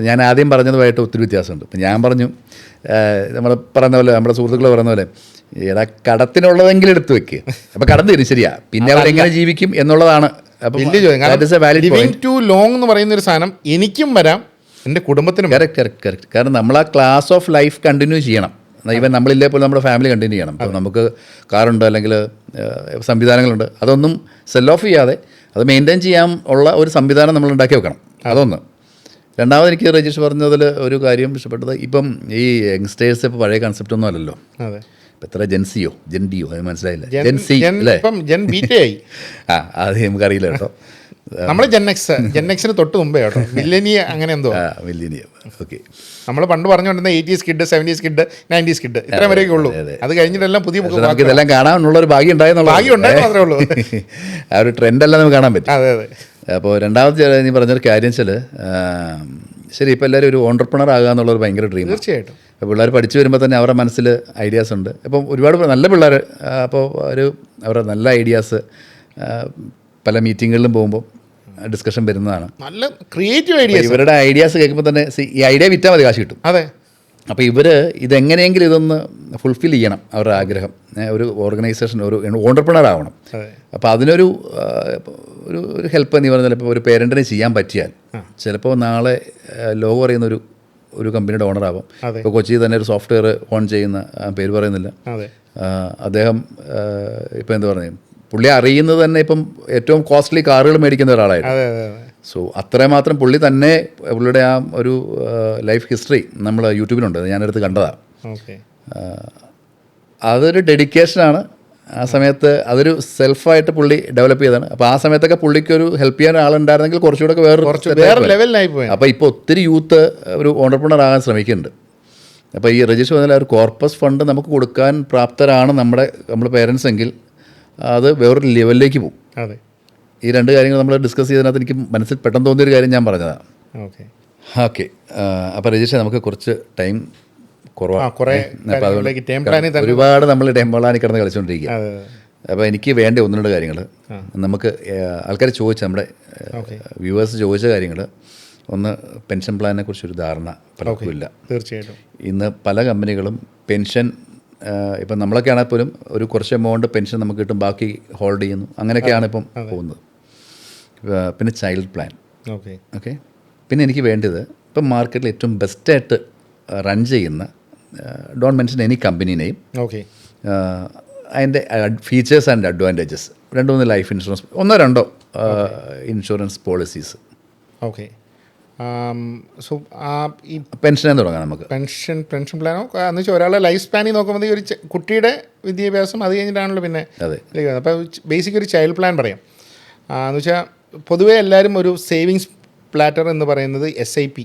ഞാൻ ആദ്യം പറഞ്ഞതുമായിട്ട് ഒത്തിരി വ്യത്യാസമുണ്ട്. ഇപ്പം ഞാൻ പറഞ്ഞു, നമ്മൾ പറയുന്ന പോലെ നമ്മുടെ സുഹൃത്തുക്കൾ പറയുന്ന പോലെ എടാ കടത്തിനുള്ളതെങ്കിലും എടുത്ത് വെക്കുക. അപ്പോൾ കടം തരും, ശരിയാ, പിന്നെ അവരെങ്ങനെ ജീവിക്കും എന്നുള്ളതാണ്. ലിവിങ് ടു ലോങ് എന്ന് പറയുന്ന ഒരു സാധനം എനിക്കും വരാം, എൻ്റെ കുടുംബത്തിനും. കറക്റ്റ്. കാരണം നമ്മൾ ആ ക്ലാസ് ഓഫ് ലൈഫ് കണ്ടിന്യൂ ചെയ്യണം. ഈവൻ നമ്മളില്ലേ പോലും നമ്മുടെ ഫാമിലി കണ്ടിന്യൂ ചെയ്യണം. ഇപ്പോൾ നമുക്ക് കാറുണ്ട് അല്ലെങ്കിൽ സംവിധാനങ്ങളുണ്ട്, അതൊന്നും സെൽ ഓഫ് ചെയ്യാതെ അത് മെയിൻറ്റെയിൻ ചെയ്യാൻ ഉള്ള ഒരു സംവിധാനം നമ്മൾ ഉണ്ടാക്കി വെക്കണം. അതൊന്ന്. രണ്ടാമത് എനിക്ക് രജീഷ് പറഞ്ഞതിൽ ഒരു കാര്യം ഇഷ്ടപ്പെട്ടത്, ഇപ്പം ഈ യങ്സ്റ്റേഴ്സ് ഇപ്പോൾ പഴയ കൺസെപ്റ്റ് ഒന്നും അല്ലല്ലോ. ഇപ്പം എത്ര ജെൻഡിയോ അത് മനസ്സിലായില്ല, ജെൻസി അല്ലേ? അത് നമുക്കറിയില്ല കേട്ടോ. നമ്മൾ ജെൻഎക്സിന് തൊട്ട് മുമ്പേ കേട്ടോ, മില്ലേനിയ അങ്ങനെ എന്തോ. Millennia, okay. നമ്മൾ പണ്ട് പറഞ്ഞുകൊണ്ടിരുന്ന 80s kid, 70s kid, 90s kid, ഇത്ര വരെയൊക്കെ ഉള്ളൂ. അത് കഴിഞ്ഞിട്ടെല്ലാം പുതിയ നമുക്ക് ഇതെല്ലാം കാണാനുള്ള ഒരു ഭാഗ്യം ഉണ്ടായെന്നുള്ള മാത്രമേ ഉള്ളൂ. ആ ഒരു ട്രെൻഡെല്ലാം നമുക്ക് കാണാൻ പറ്റും. അതെ. അപ്പോൾ രണ്ടാമത് നീ പറഞ്ഞൊരു കാര്യം വെച്ചാൽ, ശരി, ഇപ്പോൾ എല്ലാവരും ഒരു ഓൺട്രപ്രണർ ആകുക എന്നുള്ളൊരു ഭയങ്കര ഡ്രീം. തീർച്ചയായിട്ടും. അപ്പോൾ പിള്ളേർ പഠിച്ചു വരുമ്പോൾ തന്നെ അവരുടെ മനസ്സിൽ ഐഡിയാസ് ഉണ്ട്. ഇപ്പം ഒരുപാട് നല്ല പിള്ളേർ, അപ്പോൾ അവരുടെ നല്ല ഐഡിയാസ് പല മീറ്റിങ്ങുകളിലും പോകുമ്പോൾ ഡിസ്കഷൻ വരുന്നതാണ്. നല്ല ക്രിയേറ്റീവ് ഐഡിയാസ്. ഇവരുടെ ഐഡിയാസ് കേൾക്കുമ്പോൾ തന്നെ ഈ ഐഡിയ വിറ്റാൽ മതി, കാശ് കിട്ടും. അതെ. അപ്പോൾ ഇവർ ഇതെങ്ങനെയെങ്കിലും ഇതൊന്ന് ഫുൾഫിൽ ചെയ്യണം, അവരുടെ ആഗ്രഹം. ഒരു ഓർഗനൈസേഷൻ, ഒരു ഓൺട്രപ്രണർ ആവണം. അപ്പോൾ അതിനൊരു ഒരു ഹെൽപ്പ് എന്ന് പറഞ്ഞാൽ, ഇപ്പോൾ ഒരു പേരൻറ്റിന് ചെയ്യാൻ പറ്റിയാൽ ചിലപ്പോൾ നാളെ ലോകം അറിയുന്ന ഒരു കമ്പനിയുടെ ഓണറാവും. ഇപ്പോൾ കൊച്ചിയിൽ തന്നെ ഒരു സോഫ്റ്റ്വെയർ ഓൺ ചെയ്യുന്ന, പേര് പറയുന്നില്ല, അദ്ദേഹം ഇപ്പോൾ എന്താ പറയുക, പുള്ളി അറിയുന്നത് തന്നെ ഇപ്പം ഏറ്റവും കോസ്റ്റ്ലി കാറുകൾ മേടിക്കുന്ന ഒരാളായിരുന്നു. സോ അത്രമാത്രം പുള്ളി തന്നെ, പുള്ളിയുടെ ആ ഒരു ലൈഫ് ഹിസ്റ്ററി നമ്മൾ യൂട്യൂബിലുണ്ട്, ഞാനെടുത്ത് കണ്ടതാണ്. അതൊരു ഡെഡിക്കേഷനാണ്. ആ സമയത്ത് അതൊരു സെൽഫായിട്ട് പുള്ളി ഡെവലപ്പ് ചെയ്തതാണ്. അപ്പോൾ ആ സമയത്തൊക്കെ പുള്ളിക്കൊരു ഹെൽപ്പ് ചെയ്യാൻ ആളുണ്ടായിരുന്നെങ്കിൽ കുറച്ചുകൂടെ വേറെ ലെവലിലായി പോയി. അപ്പോൾ ഇപ്പോൾ ഒത്തിരി യൂത്ത് ഒരു ഓണ്ടർപ്രണർ ആകാൻ ശ്രമിക്കുന്നുണ്ട്. അപ്പോൾ ഈ രജിസ്റ്റർ പറഞ്ഞാൽ ഒരു കോർപ്പസ് ഫണ്ട് നമുക്ക് കൊടുക്കാൻ പ്രാപ്തരാണ് നമ്മുടെ പേരൻസ് എങ്കിൽ അത് വേറൊരു ലെവലിലേക്ക് പോകും. അതെ. ഈ രണ്ട് കാര്യങ്ങൾ നമ്മൾ ഡിസ്കസ് ചെയ്തതിനകത്ത് എനിക്ക് മനസ്സിൽ പെട്ടെന്ന് തോന്നിയൊരു കാര്യം ഞാൻ പറഞ്ഞതാണ്. ഓക്കെ. അപ്പോൾ രജിസ്റ്റർ നമുക്ക് കുറച്ച് ടൈം കുറവാണ്. അപ്പോൾ അതുകൊണ്ട് ഒരുപാട് നമ്മൾ ടൈം പ്ലാനിൽ കിടന്ന് കളിച്ചുകൊണ്ടിരിക്കുക. അപ്പോൾ എനിക്ക് വേണ്ട ഒന്ന് രണ്ട് കാര്യങ്ങൾ നമുക്ക് ആൾക്കാർ ചോദിച്ച, നമ്മുടെ വ്യൂവേഴ്സ് ചോദിച്ച കാര്യങ്ങൾ, ഒന്ന് പെൻഷൻ പ്ലാനിനെ കുറിച്ചൊരു ധാരണ പലർക്കുമില്ല. തീർച്ചയായിട്ടും. ഇന്ന് പല കമ്പനികളും പെൻഷൻ, ഇപ്പം നമ്മളൊക്കെ ആണെങ്കിൽ പോലും ഒരു കുറച്ച് എമൗണ്ട് പെൻഷൻ നമുക്ക് കിട്ടും, ബാക്കി ഹോൾഡ് ചെയ്യുന്നു, അങ്ങനെയൊക്കെയാണ് ഇപ്പം പോകുന്നത്. പിന്നെ ചൈൽഡ് പ്ലാൻ. ഓക്കെ. പിന്നെ എനിക്ക് വേണ്ടത് ഇപ്പം മാർക്കറ്റിൽ ഏറ്റവും ബെസ്റ്റായിട്ട് റൺ ചെയ്യുന്ന, don't mention any company name, അതിൻ്റെ features and advantages, 2-3 life insurance, 1-2 insurance policies. Okay. So ഈ പെൻഷനെ തുടങ്ങാം നമുക്ക്. പെൻഷൻ പ്ലാനോ എന്ന് വെച്ചാൽ ഒരാളെ ലൈഫ് സ്പാനിൽ നോക്കുമ്പോൾ ഒരു കുട്ടിയുടെ വിദ്യാഭ്യാസം അത് കഴിഞ്ഞിട്ടാണല്ലോ പിന്നെ. അതെ. അപ്പോൾ ബേസിക് ഒരു ചൈൽഡ് പ്ലാൻ പറയാം. എന്ന് വെച്ചാൽ പൊതുവേ എല്ലാവരും ഒരു സേവിങ്സ് പ്ലാറ്റർ എന്ന് പറയുന്നത് SIP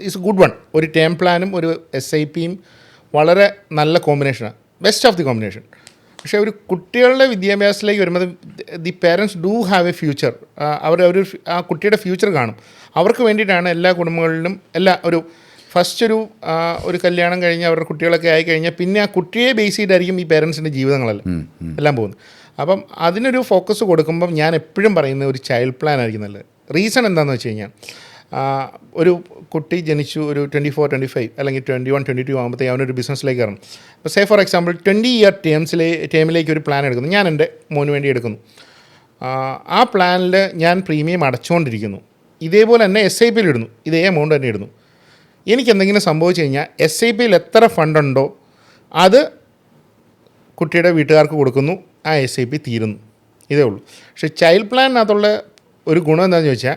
ഇസ് ഗുഡ് വൺ. ഒരു ടേം പ്ലാനും ഒരു SIPയും വളരെ നല്ല കോമ്പിനേഷനാണ്, ബെസ്റ്റ് ഓഫ് ദി കോമ്പിനേഷൻ. പക്ഷേ ഒരു കുട്ടികളുടെ വിദ്യാഭ്യാസത്തിലേക്ക് വരുമ്പോൾ the parents do have a future. അവർ ആ കുട്ടിയുടെ ഫ്യൂച്ചർ കാണും. അവർക്ക് വേണ്ടിയിട്ടാണ് എല്ലാ കുടുംബങ്ങളിലും ഫസ്റ്റ് ഒരു കല്യാണം കഴിഞ്ഞ് അവരുടെ കുട്ടികളൊക്കെ ആയിക്കഴിഞ്ഞാൽ പിന്നെ ആ കുട്ടിയെ ബേസ് ചെയ്തായിരിക്കും ഈ പേരൻസിൻ്റെ ജീവിതങ്ങളെല്ലാം എല്ലാം പോകുന്നത്. അപ്പം അതിനൊരു ഫോക്കസ് കൊടുക്കുമ്പം ഞാൻ എപ്പോഴും പറയുന്നത് ഒരു ചൈൽഡ് പ്ലാൻ ആയിരിക്കും നല്ലത്. റീസൺ എന്താണെന്ന് വെച്ച് കഴിഞ്ഞാൽ, ഒരു കുട്ടി ജനിച്ചു ഒരു 24-25 അല്ലെങ്കിൽ 21-22 ആകുമ്പോഴത്തേക്ക് അവനൊരു ബിസിനസ്സിലേക്ക് കയറണം. ഇപ്പോൾ സേ ഫോർ എക്സാമ്പിൾ 20 ഇയർ ടേമിലേക്ക് ഒരു പ്ലാൻ എടുക്കുന്നു. ഞാൻ എൻ്റെ മോന് വേണ്ടി എടുക്കുന്നു. ആ പ്ലാനിൽ ഞാൻ പ്രീമിയം അടച്ചുകൊണ്ടിരിക്കുന്നു. ഇതേപോലെ തന്നെ SIPയിൽ ഇടുന്നു, ഇതേ എമൗണ്ട് തന്നെ ഇടുന്നു. എനിക്ക് എന്തെങ്കിലും സംഭവിച്ചു കഴിഞ്ഞാൽ SIPയിൽ എത്ര ഫണ്ടുണ്ടോ അത് കുട്ടിയുടെ വീട്ടുകാർക്ക് കൊടുക്കുന്നു, ആ SIP തീരുന്നു. ഇതേ ഉള്ളൂ. പക്ഷേ ചൈൽഡ് പ്ലാനിനകത്തുള്ള ഒരു ഗുണം എന്താണെന്ന് ചോദിച്ചാൽ,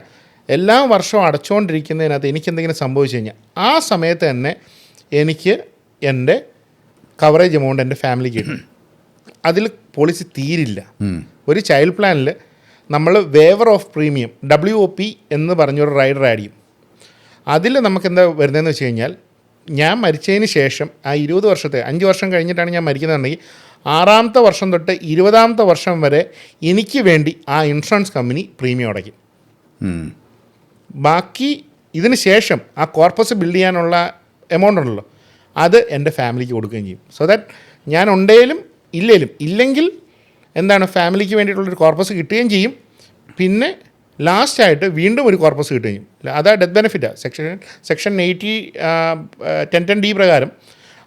എല്ലാ വർഷവും അടച്ചുകൊണ്ടിരിക്കുന്നതിനകത്ത് എനിക്കെന്തെങ്കിലും സംഭവിച്ചു കഴിഞ്ഞാൽ ആ സമയത്ത് തന്നെ എനിക്ക് എൻ്റെ കവറേജ് എമൗണ്ട് എൻ്റെ ഫാമിലിക്ക് കിട്ടും. അതിൽ പോളിസി തീരില്ല. ഒരു ചൈൽഡ് പ്ലാനിൽ നമ്മൾ വേവർ ഓഫ് പ്രീമിയം WOP എന്ന് പറഞ്ഞൊരു റൈഡർ ആഡ് ചെയ്യും. അതിൽ നമുക്കെന്താ വരുന്നതെന്ന് വെച്ച് കഴിഞ്ഞാൽ ഞാൻ മരിച്ചതിന് ശേഷം ആ 20 വർഷത്തെ 5 വർഷം കഴിഞ്ഞിട്ടാണ് ഞാൻ മരിക്കുന്നതെന്നുണ്ടെങ്കിൽ 6ാമത്തെ വർഷം തൊട്ട് 20ാമത്തെ വർഷം വരെ എനിക്ക് വേണ്ടി ആ ഇൻഷുറൻസ് കമ്പനി പ്രീമിയം അടയ്ക്കും. ബാക്കി ഇതിന് ശേഷം ആ കോർപ്പസ് ബിൽഡ് ചെയ്യാനുള്ള എമൗണ്ട് ഉണ്ടല്ലോ അത് എൻ്റെ ഫാമിലിക്ക് കൊടുക്കുകയും ചെയ്യും. സോ ദാറ്റ് ഞാൻ ഉണ്ടെങ്കിലും ഇല്ലെങ്കിൽ എന്താണ് ഫാമിലിക്ക് വേണ്ടിയിട്ടുള്ളൊരു കോർപ്പസ് കിട്ടുകയും ചെയ്യും. പിന്നെ ലാസ്റ്റായിട്ട് വീണ്ടും ഒരു കോർപ്പസ് കിട്ടുകയും ചെയ്യും. അതാ ഡെത്ത് ബെനിഫിറ്റാണ്. സെക്ഷൻ 80 1010D പ്രകാരം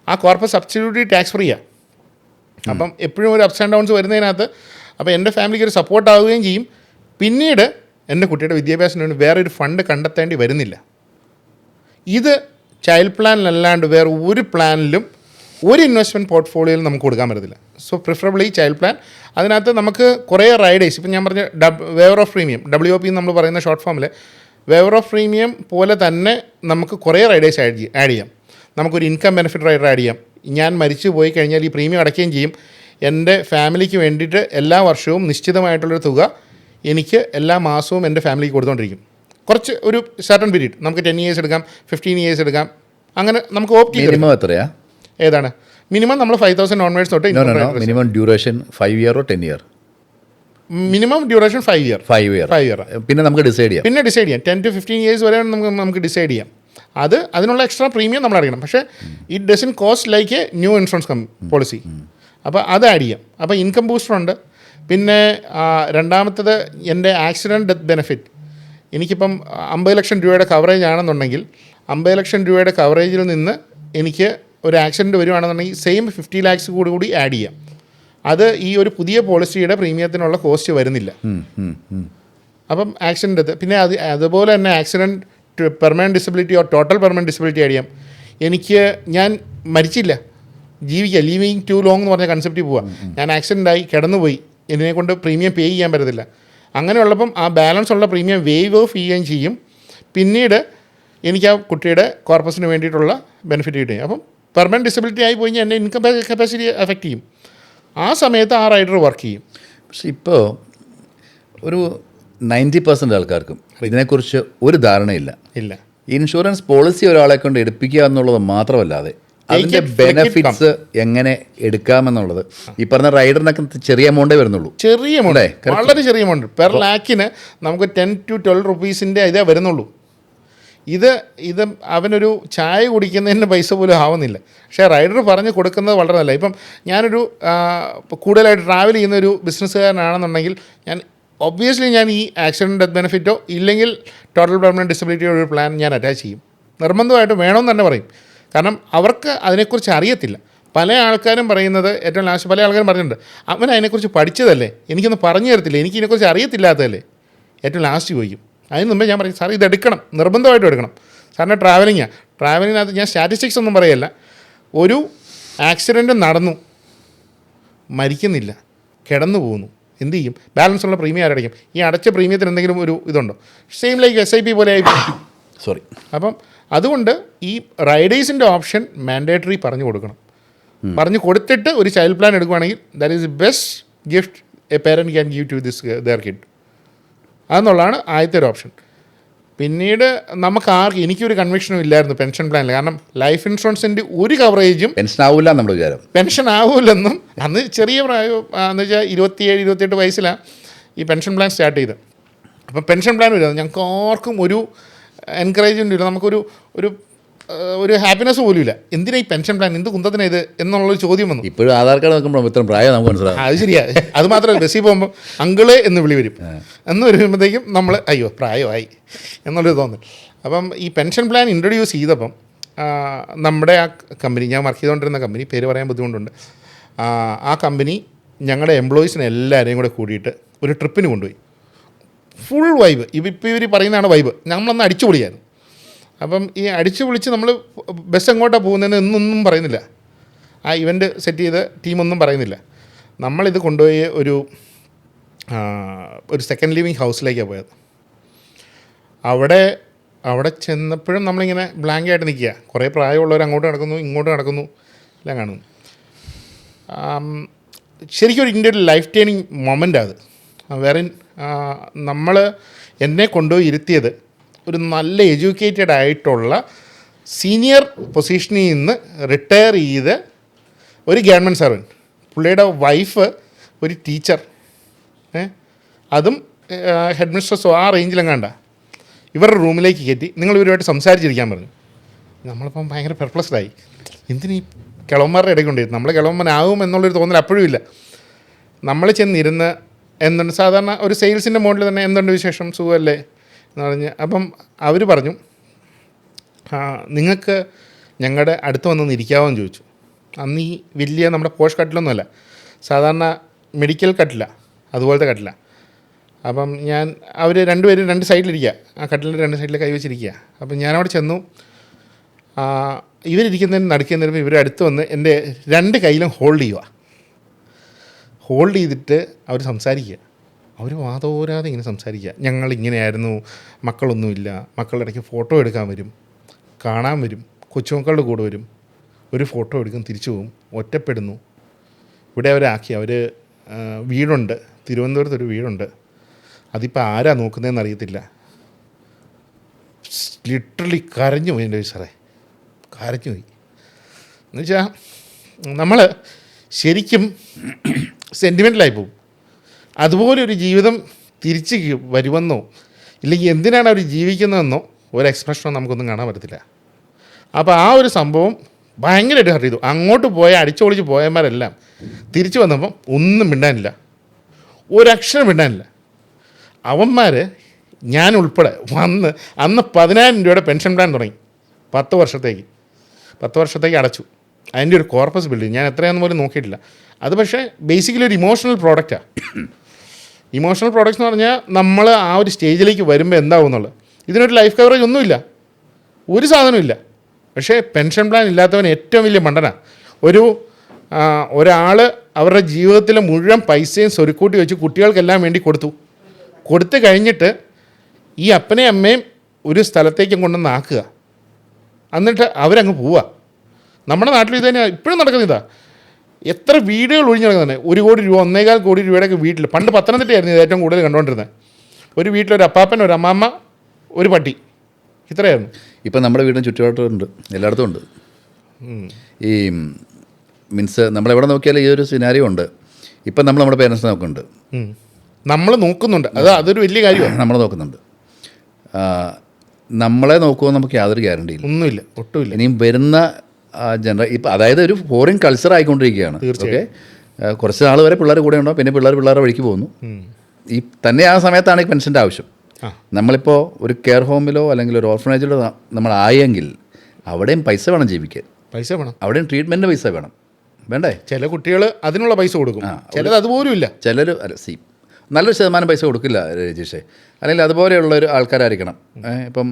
ആ കോർപ്പസ് അബ്സല്യൂട്ട്ലി ടാക്സ് ഫ്രീയാണ്. അപ്പം എപ്പോഴും ഒരു അപ്സ് ആൻഡ് ഡൗൺസ് വരുന്നതിനകത്ത് അപ്പോൾ എൻ്റെ ഫാമിലിക്ക് ഒരു സപ്പോർട്ട് ആവുകയും ചെയ്യും. പിന്നീട് എൻ്റെ കുട്ടിയുടെ വിദ്യാഭ്യാസത്തിന് വേണ്ടി വേറൊരു ഫണ്ട് കണ്ടെത്തേണ്ടി വരുന്നില്ല. ഇത് ചൈൽഡ് പ്ലാനിലല്ലാണ്ട് വേറെ ഒരു പ്ലാനിലും ഒരു ഇൻവെസ്റ്റ്മെൻറ്റ് പോർട്ട്ഫോളിയോയിൽ നമുക്ക് കൊടുക്കാൻ പറ്റത്തില്ല. So preferably child plan. അതിനകത്ത് നമുക്ക് കുറേ റൈഡേഴ്സ് ഇപ്പം ഞാൻ പറഞ്ഞ വേവർ ഓഫ് പ്രീമിയം WOP നമ്മൾ പറയുന്ന ഷോർട്ട് ഫോമിൽ വേവർ ഓഫ് പ്രീമിയം പോലെ തന്നെ നമുക്ക് കുറേ റൈഡേഴ്സ് ആഡ് ചെയ്യാം. നമുക്കൊരു ഇൻകം ബെനിഫിറ്റ് റൈഡർ ആഡ് ചെയ്യാം. ഞാൻ മരിച്ചു പോയി കഴിഞ്ഞാൽ ഈ പ്രീമിയം അടയ്ക്കുകയും ചെയ്യും. എൻ്റെ ഫാമിലിക്ക് വേണ്ടിയിട്ട് എല്ലാ വർഷവും നിശ്ചിതമായിട്ടുള്ളൊരു തുക എനിക്ക് എല്ലാ മാസവും എൻ്റെ ഫാമിലിക്ക് കൊടുത്തുകൊണ്ടിരിക്കും. കുറച്ച് ഒരു സർട്ടൺ പീരീഡ് നമുക്ക് 10 years എടുക്കാം, 15 years എടുക്കാം. അങ്ങനെ നമുക്ക് ഓപ്റ്റ് മിനിമം എത്രയാ? ഏതാണ് മിനിമം? നമ്മൾ 5,000 ഓൺവേർഡ്സ് തൊട്ട് minimum duration 5 year or 10 year? Minimum duration 5 year. 5 year. പിന്നെ നമുക്ക് ഡിസൈഡ് ചെയ്യാം 10 to 15 years വരെ നമുക്ക് ഡിസൈഡ് ചെയ്യാം. അതിനുള്ള എക്സ്ട്രാ പ്രീമിയം നമ്മൾ അടയ്ക്കണം. പക്ഷേ it doesn't cost like A new insurance policy. അപ്പോൾ അത് ആഡ് ചെയ്യാം. അപ്പോൾ ഇൻകം ബൂസ്റ്റർ ഉണ്ട്. പിന്നെ രണ്ടാമത്തത് എൻ്റെ ആക്സിഡൻറ്റ് ഡെത്ത് ബെനിഫിറ്റ്. എനിക്കിപ്പം 50 ലക്ഷം രൂപയുടെ കവറേജ് ആണെന്നുണ്ടെങ്കിൽ 50 ലക്ഷം രൂപയുടെ കവറേജിൽ നിന്ന് എനിക്ക് ഒരു ആക്സിഡൻറ്റ് വരുവാണെന്നുണ്ടെങ്കിൽ സെയിം 50 lakhs കൂടി ആഡ് ചെയ്യാം. അത് ഈ ഒരു പുതിയ പോളിസിയുടെ പ്രീമിയത്തിനുള്ള കോസ്റ്റ് വരുന്നില്ല. അപ്പം ആക്സിഡൻറ്റ് ഡെത്ത്. പിന്നെ അതുപോലെ തന്നെ accident permanent disability or total permanent disability add ചെയ്യാം. ഞാൻ മരിച്ചില്ല, ജീവിക്കുക, ലീവിങ് ടു ലോങ് എന്ന് പറഞ്ഞ കൺസെപ്റ്റിൽ പോവാം. ഞാൻ ആക്സിഡൻ്റായി കിടന്നുപോയി, ഇതിനെക്കൊണ്ട് പ്രീമിയം പേ ചെയ്യാൻ പറ്റത്തില്ല. അങ്ങനെയുള്ളപ്പം ആ ബാലൻസ് ഉള്ള പ്രീമിയം വേവ് ഓഫ് ചെയ്യുകയും ചെയ്യും. പിന്നീട് എനിക്ക് ആ കുട്ടിയുടെ കോർപ്പസിന് വേണ്ടിയിട്ടുള്ള ബെനിഫിറ്റ് കിട്ടുകയും. അപ്പം പെർമനൻറ്റ് ഡിസബിലിറ്റി ആയി പോയി കഴിഞ്ഞാൽ എൻ്റെ ഇൻകം കപ്പാസിറ്റി എഫക്റ്റ് ചെയ്യും. ആ സമയത്ത് ആ റൈഡർ വർക്ക് ചെയ്യും. പക്ഷെ ഇപ്പോൾ ഒരു 90% ആൾക്കാർക്കും ഇതിനെക്കുറിച്ച് ഒരു ധാരണയില്ല. ഇൻഷുറൻസ് പോളിസി ഒരാളെ കൊണ്ട് എടുപ്പിക്കുക എന്നുള്ളത് മാത്രമല്ലാതെ അതിൻ്റെ ബെനഫിറ്റ്സ് എങ്ങനെ എടുക്കാമെന്നുള്ളത് ഈ പറഞ്ഞ റൈഡറിനൊക്കെ ചെറിയ എമൗണ്ടേ വരുന്നുള്ളൂ. ചെറിയ എമൗണ്ട്, വളരെ ചെറിയ എമൗണ്ട്. പെർ ലാക്കിന് നമുക്ക് 10 to 12 rupees ഇതേ വരുന്നുള്ളൂ. ഇത് അവനൊരു ചായ കുടിക്കുന്നതിന് പൈസ പോലും ആവുന്നില്ല. പക്ഷേ റൈഡർ പറഞ്ഞ് കൊടുക്കുന്നത് വളരെ നല്ല. ഇപ്പം ഞാനൊരു കൂടുതലായിട്ട് ട്രാവൽ ചെയ്യുന്നൊരു ബിസിനസ്സുകാരനാണെന്നുണ്ടെങ്കിൽ ഒബ്വിയസ്ലി ഞാൻ ഈ ആക്സിഡൻറ്റ് ഡെത്ത് ബെനിഫിറ്റോ ഇല്ലെങ്കിൽ ടോട്ടൽ പെർമനൻറ്റ് ഡിസബിലിറ്റിയോ ഒരു പ്ലാൻ ഞാൻ അറ്റാച്ച് ചെയ്യും. നിർബന്ധമായിട്ട് വേണമെന്ന് തന്നെ പറയും. കാരണം അവർക്ക് അതിനെക്കുറിച്ച് അറിയത്തില്ല. പല ആൾക്കാരും പറയുന്നത് ഏറ്റവും ലാസ്റ്റ് പല ആൾക്കാരും പറഞ്ഞിട്ടുണ്ട്, അവൻ അതിനെക്കുറിച്ച് പഠിച്ചതല്ലേ, എനിക്കൊന്ന് പറഞ്ഞു തരത്തില്ല, എനിക്ക് ഇതിനെക്കുറിച്ച് അറിയത്തില്ലാത്തതല്ലേ, ഏറ്റവും ലാസ്റ്റ് ചോദിക്കും. അതിന് മുമ്പേ ഞാൻ പറയും, സാർ ഇതെടുക്കണം, നിർബന്ധമായിട്ടും എടുക്കണം. സാറിൻ്റെ ട്രാവലിങ്ങിനകത്ത് ഞാൻ സ്റ്റാറ്റിസ്റ്റിക്സ് ഒന്നും പറയല്ല. ഒരു ആക്സിഡൻറ്റ് നടന്നു, മരിക്കുന്നില്ല, കിടന്നു പോകുന്നു, എന്ത് ചെയ്യും? ബാലൻസ് ഉള്ള പ്രീമിയം ആരടയ്ക്കും? ഈ അടച്ച പ്രീമിയത്തിന് എന്തെങ്കിലും ഒരു ഇതുണ്ടോ? സെയിം ലൈക്ക് SIP പോലെ ആയി. സോറി. അപ്പം അതുകൊണ്ട് ഈ റൈഡേഴ്സിൻ്റെ ഓപ്ഷൻ മാൻഡേറ്ററി പറഞ്ഞു കൊടുക്കണം. പറഞ്ഞു കൊടുത്തിട്ട് ഒരു ചൈൽഡ് പ്ലാൻ എടുക്കുകയാണെങ്കിൽ that is the best gift a parent can give to their kid. അതെന്നുള്ളതാണ് ആദ്യത്തെ ഒരു ഓപ്ഷൻ. പിന്നീട് നമുക്ക് എനിക്കൊരു കൺവിക്ഷനും ഇല്ലായിരുന്നു പെൻഷൻ പ്ലാനിൽ. കാരണം ലൈഫ് ഇൻഷുറൻസിൻ്റെ ഒരു കവറേജും പെൻഷൻ ആവില്ല നമ്മുടെ വിചാരം. പെൻഷൻ ആവില്ലെന്നും അന്ന് ചെറിയ പ്രായം എന്ന് വെച്ചാൽ 27-28 വയസ്സിലാണ് ഈ പെൻഷൻ പ്ലാൻ സ്റ്റാർട്ട് ചെയ്തത്. അപ്പം പെൻഷൻ പ്ലാൻ വരുന്നത് ഞങ്ങൾക്ക് ആർക്കും ഒരു എൻകറേജ്മെൻ്റ് ഇല്ല, നമുക്കൊരു ഒരു ഹാപ്പിനെസ് പോലും ഇല്ല. എന്തിനാ ഈ പെൻഷൻ പ്ലാൻ, എന്ത് കുന്തത്തിനാ ഇത് എന്നുള്ളൊരു ചോദ്യം വന്നു. ഇപ്പോഴും ആധാർ കാർഡ് നോക്കുമ്പോൾ ഇത്രയും പ്രായം നമുക്ക് മനസ്സിലാവും. അത് ശരിയാ. അത് മാത്രമല്ല, ബസ്സിൽ പോകുമ്പോൾ അങ്കിള് എന്ന് വിളി വരും. എന്ന് വരുമ്പോഴത്തേക്കും നമ്മൾ അയ്യോ പ്രായമായി എന്നുള്ളൊരു തോന്നൽ. അപ്പം ഈ പെൻഷൻ പ്ലാൻ ഇൻട്രൊഡ്യൂസ് ചെയ്തപ്പം നമ്മുടെ ആ കമ്പനി, ഞാൻ വർക്ക് ചെയ്തുകൊണ്ടിരുന്ന കമ്പനി, പേര് പറയാൻ ബുദ്ധിമുട്ടുണ്ട്, ആ കമ്പനി ഞങ്ങളുടെ എംപ്ലോയീസിനെ എല്ലാവരെയും കൂടെ കൂടിയിട്ട് ഒരു ട്രിപ്പിന് കൊണ്ടുപോയി. Full vibe. ഇപ്പോൾ ഇവർ പറയുന്നതാണ് വൈബ്. നമ്മളന്ന് അടിച്ചു പൊളിയായിരുന്നു. അപ്പം ഈ അടിച്ചു പൊളിച്ച് നമ്മൾ ബസ് എങ്ങോട്ടാണ് പോകുന്നതെന്ന് എന്നൊന്നും പറയുന്നില്ല. ആ ഇവൻ്റ് സെറ്റ് ചെയ്ത് ടീമൊന്നും പറയുന്നില്ല. നമ്മളിത് കൊണ്ടുപോയി ഒരു സെക്കൻഡ് ലിവിങ് ഹൗസിലേക്കാണ് പോയത്. അവിടെ ചെന്നപ്പോഴും നമ്മളിങ്ങനെ ബ്ലാങ്ക് ആയിട്ട് നിൽക്കുക. കുറേ പ്രായമുള്ളവർ അങ്ങോട്ട് നടക്കുന്നു ഇങ്ങോട്ട് നടക്കുന്നു എല്ലാം കാണുന്നു. ശരിക്കും ഒരു ഇന്ത്യയുടെ ലൈഫ് ടേണിങ് മൊമെൻ്റ് അത്. വേറെ എന്നെ കൊണ്ടുപോയി ഇരുത്തിയത് ഒരു നല്ല എഡ്യൂക്കേറ്റഡ് ആയിട്ടുള്ള സീനിയർ പൊസിഷനിൽ നിന്ന് റിട്ടയർ ചെയ്ത് ഒരു ഗവൺമെൻറ് സർവൻറ്റ്, പുള്ളിയുടെ വൈഫ് ഒരു ടീച്ചർ, അതും ഹെഡ് മിസ്ട്രസ്സോ ആ റേഞ്ചിലെങ്ങാണ്ട, ഇവരുടെ റൂമിലേക്ക് കയറ്റി നിങ്ങൾ ഇവരുമായിട്ട് സംസാരിച്ചിരിക്കാൻ പറഞ്ഞു. നമ്മളിപ്പം ഭയങ്കര പെർപ്ലസ്ഡായി. എന്തിനീ കിളവന്മാരുടെ ഇടയ്ക്ക് കൊണ്ടിരുന്നു, നമ്മൾ കിളവന്മാരാകും എന്നുള്ളൊരു തോന്നൽ അപ്പോഴും ഇല്ല. നമ്മൾ ചെന്നിരുന്ന് എന്തുണ്ട്, സാധാരണ ഒരു സെയിൽസിൻ്റെ മോഡിൽ തന്നെ എന്തുണ്ട് വിശേഷം, സുഖമല്ലേ എന്ന് പറഞ്ഞ്. അപ്പം അവർ പറഞ്ഞു, നിങ്ങൾക്ക് ഞങ്ങളുടെ അടുത്ത് വന്നൊന്ന് ഇരിക്കാമോ എന്ന് ചോദിച്ചു. അന്ന് ഈ വലിയ നമ്മുടെ പോഷ് കട്ടിലൊന്നുമല്ല, സാധാരണ മെഡിക്കൽ കട്ടില, അതുപോലത്തെ കട്ടില. അപ്പം അവർ രണ്ടുപേരും രണ്ട് സൈഡിലിരിക്കുക, ആ കട്ടിലിൻ്റെ രണ്ട് സൈഡിൽ കൈവച്ചിരിക്കുക. അപ്പം ഞാനവിടെ ചെന്നു. ഇവരിരിക്കുന്നതിന് നടുക്കുന്നതിന് ഇവർ അടുത്ത് വന്ന് എൻ്റെ രണ്ട് കയ്യിലും ഹോൾഡ് ചെയ്തിട്ട് അവർ സംസാരിക്കുക. അവർ വാതോരാതെ ഇങ്ങനെ സംസാരിക്കുക. ഞങ്ങളിങ്ങനെയായിരുന്നു, മക്കളൊന്നുമില്ല, മക്കളുടെ ഇടയ്ക്ക് ഫോട്ടോ എടുക്കാൻ വരും, കാണാൻ വരും, കൊച്ചുമക്കളുടെ കൂടെ വരും, ഒരു ഫോട്ടോ എടുക്കും, തിരിച്ചു പോകും, ഒറ്റപ്പെടുന്നു. ഇവിടെ അവരാക്കി. അവർ വീടുണ്ട്, തിരുവനന്തപുരത്തൊരു വീടുണ്ട്, അതിപ്പോൾ ആരാ നോക്കുന്നതെന്ന് അറിയത്തില്ല. ലിറ്ററലി കരഞ്ഞു പോയി എൻ്റെ സാറേ, കരഞ്ഞു പോയി. എന്നുവെച്ചാൽ നമ്മൾ ശരിക്കും സെൻറ്റിമെൻ്റലായി പോകും. അതുപോലെ ഒരു ജീവിതം തിരിച്ച് വരുമെന്നോ ഇല്ലെങ്കിൽ എന്തിനാണ് അവർ ജീവിക്കുന്നതെന്നോ ഒരു എക്സ്പ്രഷനോ നമുക്കൊന്നും കാണാൻ പറ്റത്തില്ല. അപ്പോൾ ആ ഒരു സംഭവം ഭയങ്കരമായിട്ട് ഹർട്ട് ചെയ്തു. അങ്ങോട്ട് പോയ അടിച്ചൊളിച്ച് പോയമാരെല്ലാം തിരിച്ചു വന്നപ്പം ഒന്നും മിണ്ടാനില്ല, ഒരക്ഷരം മിണ്ടാനില്ല. അവന്മാർ ഞാൻ ഉൾപ്പെടെ വന്ന് അന്ന് 10,000 രൂപയുടെ പെൻഷൻ പ്ലാൻ തുടങ്ങി. 10 വർഷത്തേക്ക് അടച്ചു. അതിൻ്റെ ഒരു കോർപ്പസ് ബിൽഡ് ഞാൻ എത്രയാണെന്ന് പോലും നോക്കിയിട്ടില്ല. അത് പക്ഷേ ബേസിക്കലി ഒരു ഇമോഷണൽ പ്രോഡക്റ്റാണ്. ഇമോഷണൽ പ്രോഡക്ട്സ് എന്ന് പറഞ്ഞാൽ നമ്മൾ ആ ഒരു സ്റ്റേജിലേക്ക് വരുമ്പോൾ എന്താവും എന്നുള്ളത്. ഇതിനൊരു ലൈഫ് കവറേജ് ഒന്നുമില്ല, ഒരു സാധനമില്ല. പക്ഷേ പെൻഷൻ പ്ലാൻ ഇല്ലാത്തവൻ ഏറ്റവും വലിയ മണ്ടനാണ്. ഒരാൾ അവരുടെ ജീവിതത്തിലെ മുഴുവൻ പൈസയും സ്വരുക്കൂട്ടി വെച്ച് കുട്ടികൾക്കെല്ലാം വേണ്ടി കൊടുത്തു കഴിഞ്ഞിട്ട് ഈ അപ്പനെയും അമ്മയും ഒരു സ്ഥലത്തേക്കും കൊണ്ടുവന്ന് ആക്കുക, എന്നിട്ട് അവരങ്ങ് പോവുക. നമ്മുടെ നാട്ടിൽ ഇത് തന്നെ ഇപ്പോഴും നടക്കുന്നതാ. എത്ര വീടുകൾ ഒഴിഞ്ഞു നടക്കുന്നത്. 1 കോടി രൂപ 1.25 കോടി രൂപയുടെയൊക്കെ വീട്ടിൽ, പണ്ട് പത്തനംതിട്ടയായിരുന്നു ഇത് ഏറ്റവും കൂടുതൽ കണ്ടുകൊണ്ടിരുന്നത്. ഒരു വീട്ടിലൊരു അപ്പാപ്പൻ, ഒരു അമ്മാമ്മ, ഒരു പട്ടി, ഇത്രയായിരുന്നു. ഇപ്പം നമ്മുടെ വീടിന് ചുറ്റുപാടുണ്ട്, എല്ലായിടത്തും ഉണ്ട്. ഈ മീൻസ് നമ്മളെവിടെ നോക്കിയാലും ഈ ഒരു സിനാരിയോ ഉണ്ട്. ഇപ്പം നമ്മൾ നമ്മുടെ പേരൻസിനെ നോക്കുന്നുണ്ട്, നമ്മൾ നോക്കുന്നുണ്ട്. അതൊരു വലിയ കാര്യമാണ്. നമ്മൾ നോക്കുന്നുണ്ട്. നമ്മളെ നോക്കുമ്പോൾ നമുക്ക് യാതൊരു ഗ്യാരണ്ടി ഇല്ല, ഒന്നുമില്ല, ഒട്ടുമില്ല. ഇനിയും വരുന്ന ഇപ്പം അതായത് ഒരു ഫോറിൻ കൾച്ചർ ആയിക്കൊണ്ടിരിക്കുകയാണ്. ഓക്കെ, കുറച്ച് നാൾ വരെ പിള്ളേർ കൂടെ ഉണ്ടാവും, പിന്നെ പിള്ളേരുടെ വഴിക്ക് പോകുന്നു. ഈ തന്നെ ആ സമയത്താണ് ഈ പെൻഷൻ്റെ ആവശ്യം. നമ്മളിപ്പോൾ ഒരു കെയർ ഹോമിലോ അല്ലെങ്കിൽ ഒരു ഓർഫനേജിലോ നമ്മളായെങ്കിൽ അവിടെയും പൈസ വേണം ജീവിക്കാൻ, പൈസ വേണം, അവിടെയും ട്രീറ്റ്മെൻറ്റ് പൈസ വേണം, വേണ്ടേ? ചില കുട്ടികൾ അതിനുള്ള പൈസ കൊടുക്കും, ചിലത് അതുപോലും ഇല്ല. ചിലർ നല്ലൊരു ശതമാനം പൈസ കൊടുക്കില്ല രജീഷേ, അല്ലെങ്കിൽ അതുപോലെയുള്ള ഒരു ആൾക്കാരായിരിക്കണം. ഇപ്പം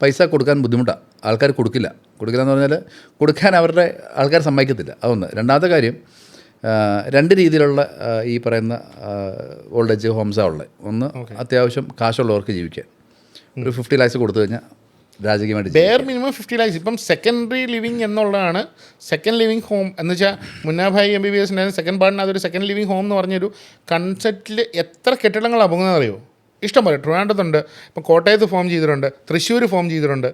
പൈസ കൊടുക്കാൻ ബുദ്ധിമുട്ടാണ്, ആൾക്കാർ കൊടുക്കില്ല എന്ന് പറഞ്ഞാൽ കൊടുക്കാൻ അവരുടെ ആൾക്കാർ സമ്മതിക്കത്തില്ല. അതൊന്ന്. രണ്ടാമത്തെ കാര്യം, 2 രീതിയിലുള്ള ഈ പറയുന്ന ഓൾഡ് ഏജ് ഹോംസാണ് ഉള്ളത്. ഒന്ന്, അത്യാവശ്യം കാശുള്ളവർക്ക് ജീവിക്കാൻ ഒരു 50 lakhs കൊടുത്തു കഴിഞ്ഞാൽ രാജകീയമായിട്ട് ബെയർ മിനിമം 50 lakhs. ഇപ്പം സെക്കൻഡറി ലിവിങ് എന്നുള്ളതാണ് സെക്കൻഡ് ലിവിങ് ഹോം എന്ന് വെച്ചാൽ. മുന്നാഭായി MBBS സെക്കൻഡ് പാർട്ടിന് അതൊരു സെക്കൻഡ് ലിവിങ് ഹോം എന്ന് പറഞ്ഞൊരു കൺസെപ്റ്റിൽ എത്ര കെട്ടിടങ്ങളാണ് പൊങ്ങുന്നതെന്നറിയോ? ഇഷ്ടം പോലെ. ട്രിവാൻഡ്രത്തുണ്ട്, ഇപ്പം കോട്ടയത്ത് ഫോം ചെയ്തിട്ടുണ്ട്, തൃശ്ശൂർ ഫോം ചെയ്തിട്ടുണ്ട്,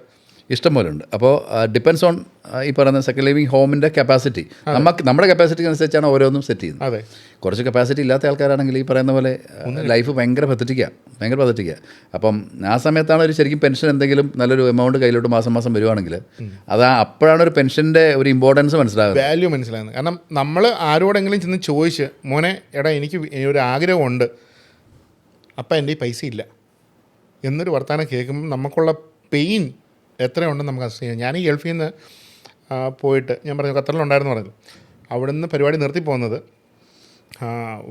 ഇഷ്ടം പോലെ ഉണ്ട്. അപ്പോൾ ഡിപ്പെൻസ് ഓൺ ഈ പറയുന്ന സെക്കൻഡ് ലിവിങ് ഹോമിൻ്റെ കപ്പാസിറ്റി. നമ്മുടെ കപ്പാസിറ്റിക്ക് അനുസരിച്ചാണ് ഓരോന്നും സെറ്റ് ചെയ്യുന്നത്. അതെ, കുറച്ച് കപ്പാസിറ്റി ഇല്ലാത്ത ആൾക്കാരാണെങ്കിൽ ഈ പറയുന്ന പോലെ ലൈഫ് ഭയങ്കര പദ്ധതിക്കുക. അപ്പം ആ സമയത്താണ് ഒരു ശരിക്കും പെൻഷൻ എന്തെങ്കിലും നല്ലൊരു എമൗണ്ട് കയ്യിലോട്ട് മാസം വരുവാണെങ്കിൽ അപ്പോഴാണ് ഒരു പെൻഷൻ്റെ ഒരു ഇമ്പോർട്ടൻസ് മനസ്സിലാകുന്നത്, വാല്യൂ മനസ്സിലാകുന്നത്. കാരണം നമ്മൾ ആരോടെങ്കിലും ചെന്ന് ചോദിച്ച്, മോനെ എടാ എനിക്ക് ഒരു ആഗ്രഹമുണ്ട്, അപ്പം എൻ്റെ ഈ പൈസ ഇല്ല എന്നൊരു വർത്തമാനം കേൾക്കുമ്പോൾ നമുക്കുള്ള പെയിൻ എത്രയുണ്ടെന്ന് നമുക്ക് അസസ് ചെയ്യാം. ഞാൻ ഈ ഗൾഫിൽ നിന്ന് പോയിട്ട്, ഞാൻ പറഞ്ഞു ഖത്തറിലുണ്ടായിരുന്നു പറഞ്ഞു, അവിടെ നിന്ന് പരിപാടി നിർത്തി പോകുന്നത്,